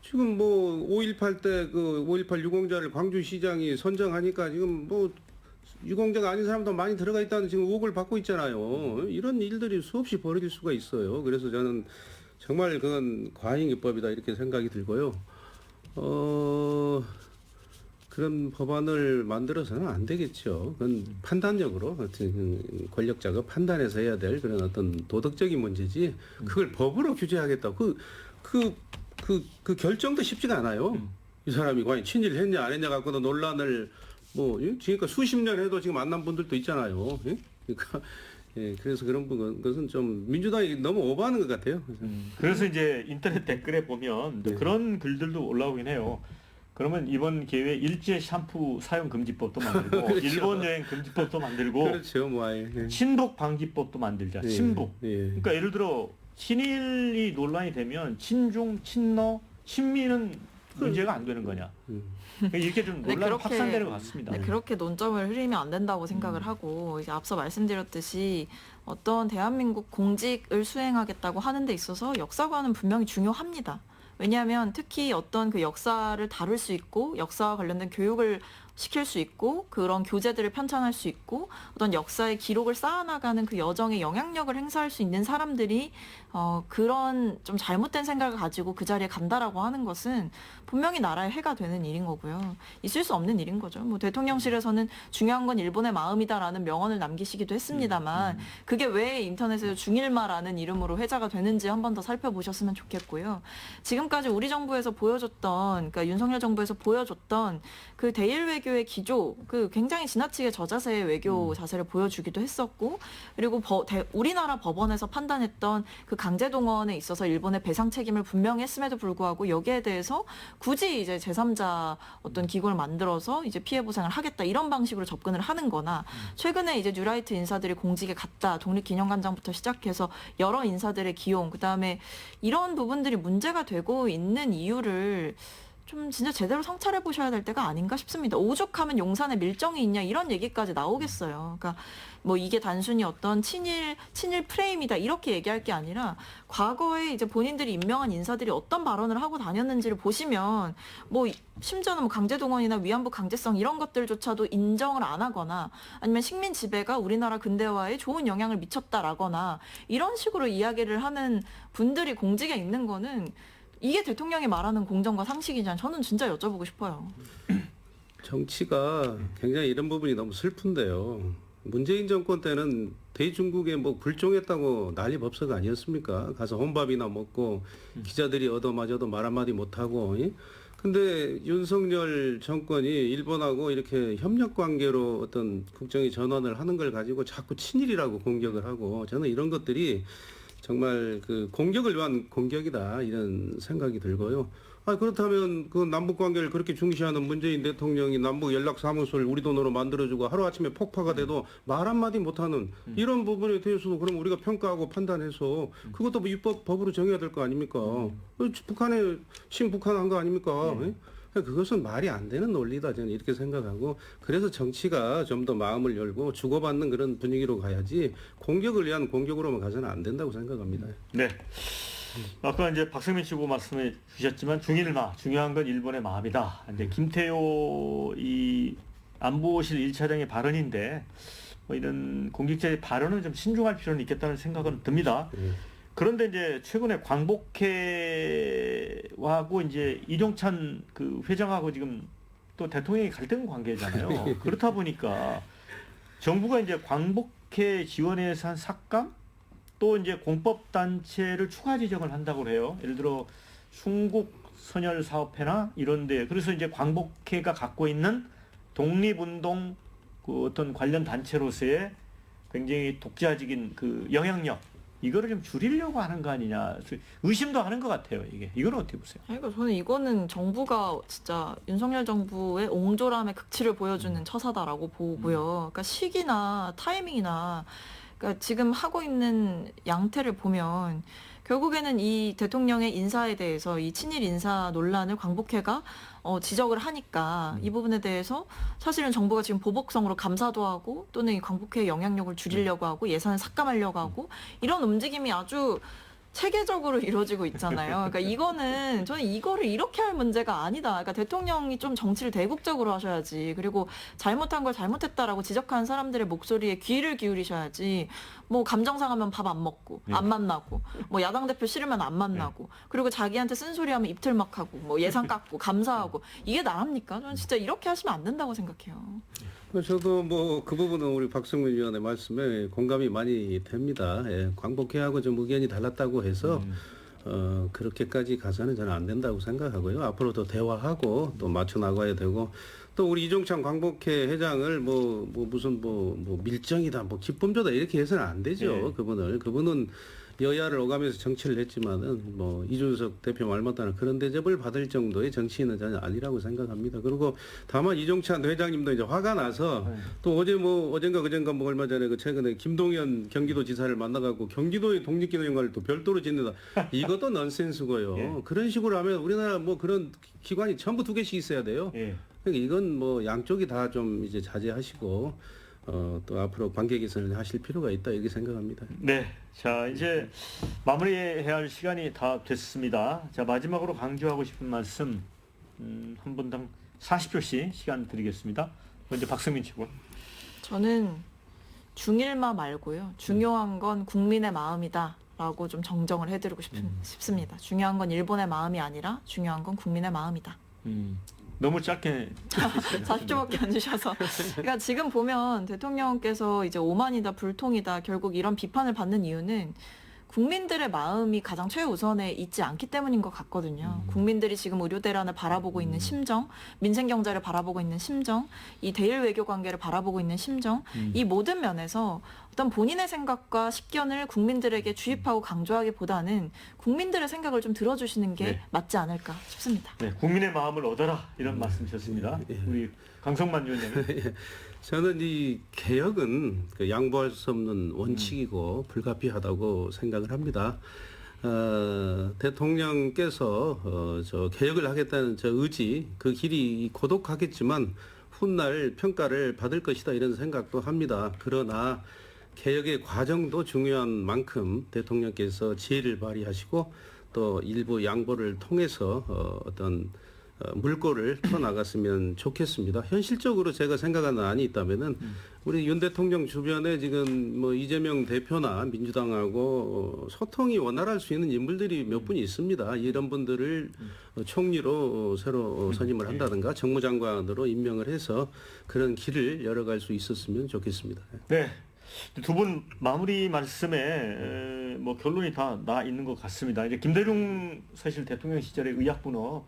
B: 지금 뭐 5.18 때 그 5.18 유공자를 광주시장이 선정하니까 지금 뭐 유공자가 아닌 사람도 많이 들어가 있다는 지금 의혹을 받고 있잖아요. 이런 일들이 수없이 벌어질 수가 있어요. 그래서 저는 정말 그건 과잉 입법이다 이렇게 생각이 들고요. 그런 법안을 만들어서는 안 되겠죠. 그건 판단력으로 권력자가 판단해서 해야 될 그런 어떤 도덕적인 문제지. 그걸 법으로 규제하겠다. 그 결정도 쉽지가 않아요. 이 사람이 과연 친일했냐 안 했냐 갖고도 논란을 그러니까 수십 년 해도 지금 만난 분들도 있잖아요. 그러니까 그래서 그런 것은 좀 민주당이 너무 오버하는 것 같아요.
A: 그래서 이제 인터넷 댓글에 보면 그런 글들도 올라오긴 해요. 그러면 이번 기회에 일제 샴푸 사용 금지법도 만들고
B: 그렇죠.
A: 일본 여행 금지법도 만들고
B: 그렇죠, 뭐 아예.
A: 친북 방지법도 만들자. 친북. 그러니까 예를 들어 친일이 논란이 되면 친중, 친러, 친미는 문제가 안 되는 거냐. 이렇게 좀 논란이 확산되는 것 같습니다.
C: 네, 그렇게 논점을 흐리면 안 된다고 생각을 하고, 이제 앞서 말씀드렸듯이 어떤 대한민국 공직을 수행하겠다고 하는 데 있어서 역사관은 분명히 중요합니다. 왜냐하면 특히 어떤 그 역사를 다룰 수 있고 역사와 관련된 교육을 시킬 수 있고 그런 교재들을 편찬할 수 있고 어떤 역사의 기록을 쌓아나가는 그 여정에 영향력을 행사할 수 있는 사람들이 그런 좀 잘못된 생각을 가지고 그 자리에 간다라고 하는 것은 분명히 나라에 해가 되는 일인 거고요. 있을 수 없는 일인 거죠. 뭐 대통령실에서는 중요한 건 일본의 마음이다라는 명언을 남기시기도 했습니다만 그게 왜 인터넷에서 중일마라는 이름으로 회자가 되는지 한 번 더 살펴보셨으면 좋겠고요. 지금까지 우리 정부에서 보여줬던, 그러니까 윤석열 정부에서 보여줬던 그 대일 외교의 기조, 그 굉장히 지나치게 저자세의 외교 자세를 보여주기도 했었고, 그리고 우리나라 법원에서 판단했던 그 강제 동원에 있어서 일본의 배상 책임을 분명히 했음에도 불구하고 여기에 대해서 굳이 이제 제3자 어떤 기구를 만들어서 이제 피해 보상을 하겠다 이런 방식으로 접근을 하는 거나 최근에 이제 뉴라이트 인사들이 공직에 갔다 독립기념관장부터 시작해서 여러 인사들의 기용 그다음에 이런 부분들이 문제가 되고 있는 이유를 좀 진짜 제대로 성찰해 보셔야 될 때가 아닌가 싶습니다. 오죽하면 용산에 밀정이 있냐 이런 얘기까지 나오겠어요. 그러니까 뭐 이게 단순히 어떤 친일 프레임이다 이렇게 얘기할 게 아니라 과거에 이제 본인들이 임명한 인사들이 어떤 발언을 하고 다녔는지를 보시면 뭐 심지어는 뭐 강제동원이나 위안부 강제성 이런 것들조차도 인정을 안 하거나 아니면 식민 지배가 우리나라 근대화에 좋은 영향을 미쳤다라거나 이런 식으로 이야기를 하는 분들이 공직에 있는 거는 이게 대통령이 말하는 공정과 상식이냐 저는 진짜 여쭤보고 싶어요.
B: 정치가 굉장히 이런 부분이 너무 슬픈데요. 문재인 정권 때는 대중국에 뭐 굴종했다고 난리법석 아니었습니까? 가서 혼밥이나 먹고 기자들이 얻어맞아도 말 한마디 못하고. 예? 근데 윤석열 정권이 일본하고 이렇게 협력 관계로 어떤 국정의 전환을 하는 걸 가지고 자꾸 친일이라고 공격을 하고 저는 이런 것들이 정말 그 공격을 위한 공격이다 이런 생각이 들고요. 그렇다면 그 남북 관계를 그렇게 중시하는 문재인 대통령이 남북 연락 사무소를 우리 돈으로 만들어주고 하루 아침에 폭파가 돼도 말 한마디 못하는 이런 부분에 대해서도 그럼 우리가 평가하고 판단해서 그것도 뭐 입법법으로 정해야 될 거 아닙니까? 북한에 신북한한 거 아닙니까? 그것은 말이 안 되는 논리다 저는 이렇게 생각하고 그래서 정치가 좀 더 마음을 열고 주고받는 그런 분위기로 가야지 공격을 위한 공격으로만 가서는 안 된다고 생각합니다.
A: 네. 아까 이제 박성민 씨 보고 말씀해 주셨지만 중일마 중요한 건 일본의 마음이다. 이제 김태호 이 안보실 1차장의 발언인데 뭐 이런 공직자의 발언은 좀 신중할 필요는 있겠다는 생각은 듭니다. 그런데 이제 최근에 광복회하고 이제 이종찬 그 회장하고 지금 또 대통령이 갈등 관계잖아요. 그렇다 보니까 정부가 이제 광복회 지원에서 한 삭감 또 이제 공법 단체를 추가 지정을 한다고 해요. 예를 들어 순국 선열 사업회나 이런데 그래서 이제 광복회가 갖고 있는 독립운동 그 어떤 관련 단체로서의 굉장히 독자적인 그 영향력 이거를 좀 줄이려고 하는 거 아니냐 의심도 하는 것 같아요. 이거는 어떻게 보세요?
C: 그러니까 저는 이거는 정부가 진짜 윤석열 정부의 옹졸함의 극치를 보여주는 처사다라고 보고요. 그러니까 시기나 타이밍이나 그러니까 지금 하고 있는 양태를 보면 결국에는 이 대통령의 인사에 대해서 이 친일 인사 논란을 광복회가 지적을 하니까 이 부분에 대해서 사실은 정부가 지금 보복성으로 감사도 하고 또는 이 광복회의 영향력을 줄이려고 하고 예산을 삭감하려고 하고 이런 움직임이 아주 체계적으로 이루어지고 있잖아요. 그러니까 이거는 저는 이거를 이렇게 할 문제가 아니다. 그러니까 대통령이 좀 정치를 대국적으로 하셔야지. 그리고 잘못한 걸 잘못했다라고 지적하는 사람들의 목소리에 귀를 기울이셔야지. 뭐 감정 상하면 밥 안 먹고 안 만나고 뭐 야당 대표 싫으면 안 만나고 그리고 자기한테 쓴소리하면 입틀막 하고 뭐 예산 깎고 감사하고 이게 나랍니까? 저는 진짜 이렇게 하시면 안 된다고 생각해요.
B: 저도 뭐 그 부분은 우리 박성민 위원의 말씀에 공감이 많이 됩니다. 예, 광복회하고 좀 의견이 달랐다고 해서 그렇게까지 가서는 저는 안 된다고 생각하고요. 앞으로 더 대화하고 또 맞춰 나가야 되고 또 우리 이종찬 광복회 회장을 무슨 밀정이다 뭐 기쁨조다 이렇게 해서는 안 되죠. 그분은 여야를 오가면서 정치를 했지만은 뭐 이준석 대표 말 못하는 그런 대접을 받을 정도의 정치인은 전혀 아니라고 생각합니다. 그리고 다만 이종찬 회장님도 이제 화가 나서 또 어젠가 그젠가 얼마 전에 그 최근에 김동연 경기도지사를 만나가고 경기도의 독립기념관을 또 별도로 짓는다. 이것도 넌센스고요. 그런 식으로 하면 우리나라 뭐 그런 기관이 전부 2개씩 있어야 돼요. 그러니까 이건 뭐 양쪽이 다 좀 이제 자제하시고. 또 앞으로 관계 개선을 하실 필요가 있다 이렇게 생각합니다.
A: 네, 자 이제 마무리해야 할 시간이 다 됐습니다. 자 마지막으로 강조하고 싶은 말씀 한 분당 40초씩 시간 드리겠습니다. 먼저 박성민 최고.
C: 저는 중일마 말고요. 중요한 건 국민의 마음이다라고 좀 정정을 해드리고 싶습니다. 중요한 건 일본의 마음이 아니라 중요한 건 국민의 마음이다.
A: 너무 짧게
C: 40초밖에 안 주셔서. 그러니까 지금 보면 대통령께서 이제 오만이다, 불통이다, 결국 이런 비판을 받는 이유는 국민들의 마음이 가장 최우선에 있지 않기 때문인 것 같거든요. 국민들이 지금 의료 대란을 바라보고 있는 심정, 민생 경제를 바라보고 있는 심정, 이 대일 외교 관계를 바라보고 있는 심정, 이 모든 면에서 어떤 본인의 생각과 식견을 국민들에게 주입하고 강조하기보다는 국민들의 생각을 좀 들어주시는 게
A: 네.
C: 맞지 않을까 싶습니다.
A: 네, 국민의 마음을 얻어라 이런 말씀이셨습니다. 우리 강성만 위원장님.
B: 저는 이 개혁은 그 양보할 수 없는 원칙이고 불가피하다고 생각을 합니다. 대통령께서 저 개혁을 하겠다는 저 의지, 그 길이 고독하겠지만 훗날 평가를 받을 것이다 이런 생각도 합니다. 그러나 개혁의 과정도 중요한 만큼 대통령께서 지혜를 발휘하시고 또 일부 양보를 통해서 어떤 물꼬를 터나갔으면 좋겠습니다. 현실적으로 제가 생각하는 안이 있다면은 우리 윤 대통령 주변에 지금 뭐 이재명 대표나 민주당하고 소통이 원활할 수 있는 인물들이 몇 분 있습니다. 이런 분들을 총리로 새로 선임을 한다든가 정무장관으로 임명을 해서 그런 길을 열어갈 수 있었으면 좋겠습니다.
A: 네. 두 분 마무리 말씀에 뭐 결론이 다 나 있는 것 같습니다. 이제 김대중 사실 대통령 시절의 의학분업,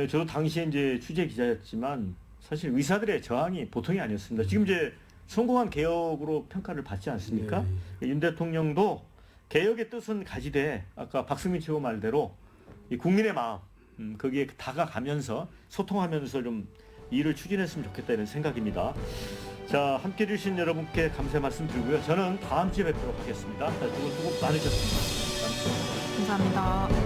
A: 저도 당시에 이제 취재 기자였지만 사실 의사들의 저항이 보통이 아니었습니다. 지금 이제 성공한 개혁으로 평가를 받지 않습니까? 윤 대통령도 개혁의 뜻은 가지되 아까 박승민 최고 말대로 이 국민의 마음 거기에 다가가면서 소통하면서 좀 일을 추진했으면 좋겠다 이런 생각입니다. 자, 함께해 주신 여러분께 감사 말씀 드리고요. 저는 다음 주에 뵙도록 하겠습니다. 두 분 수고 많으셨습니다. 감사합니다.
C: 감사합니다.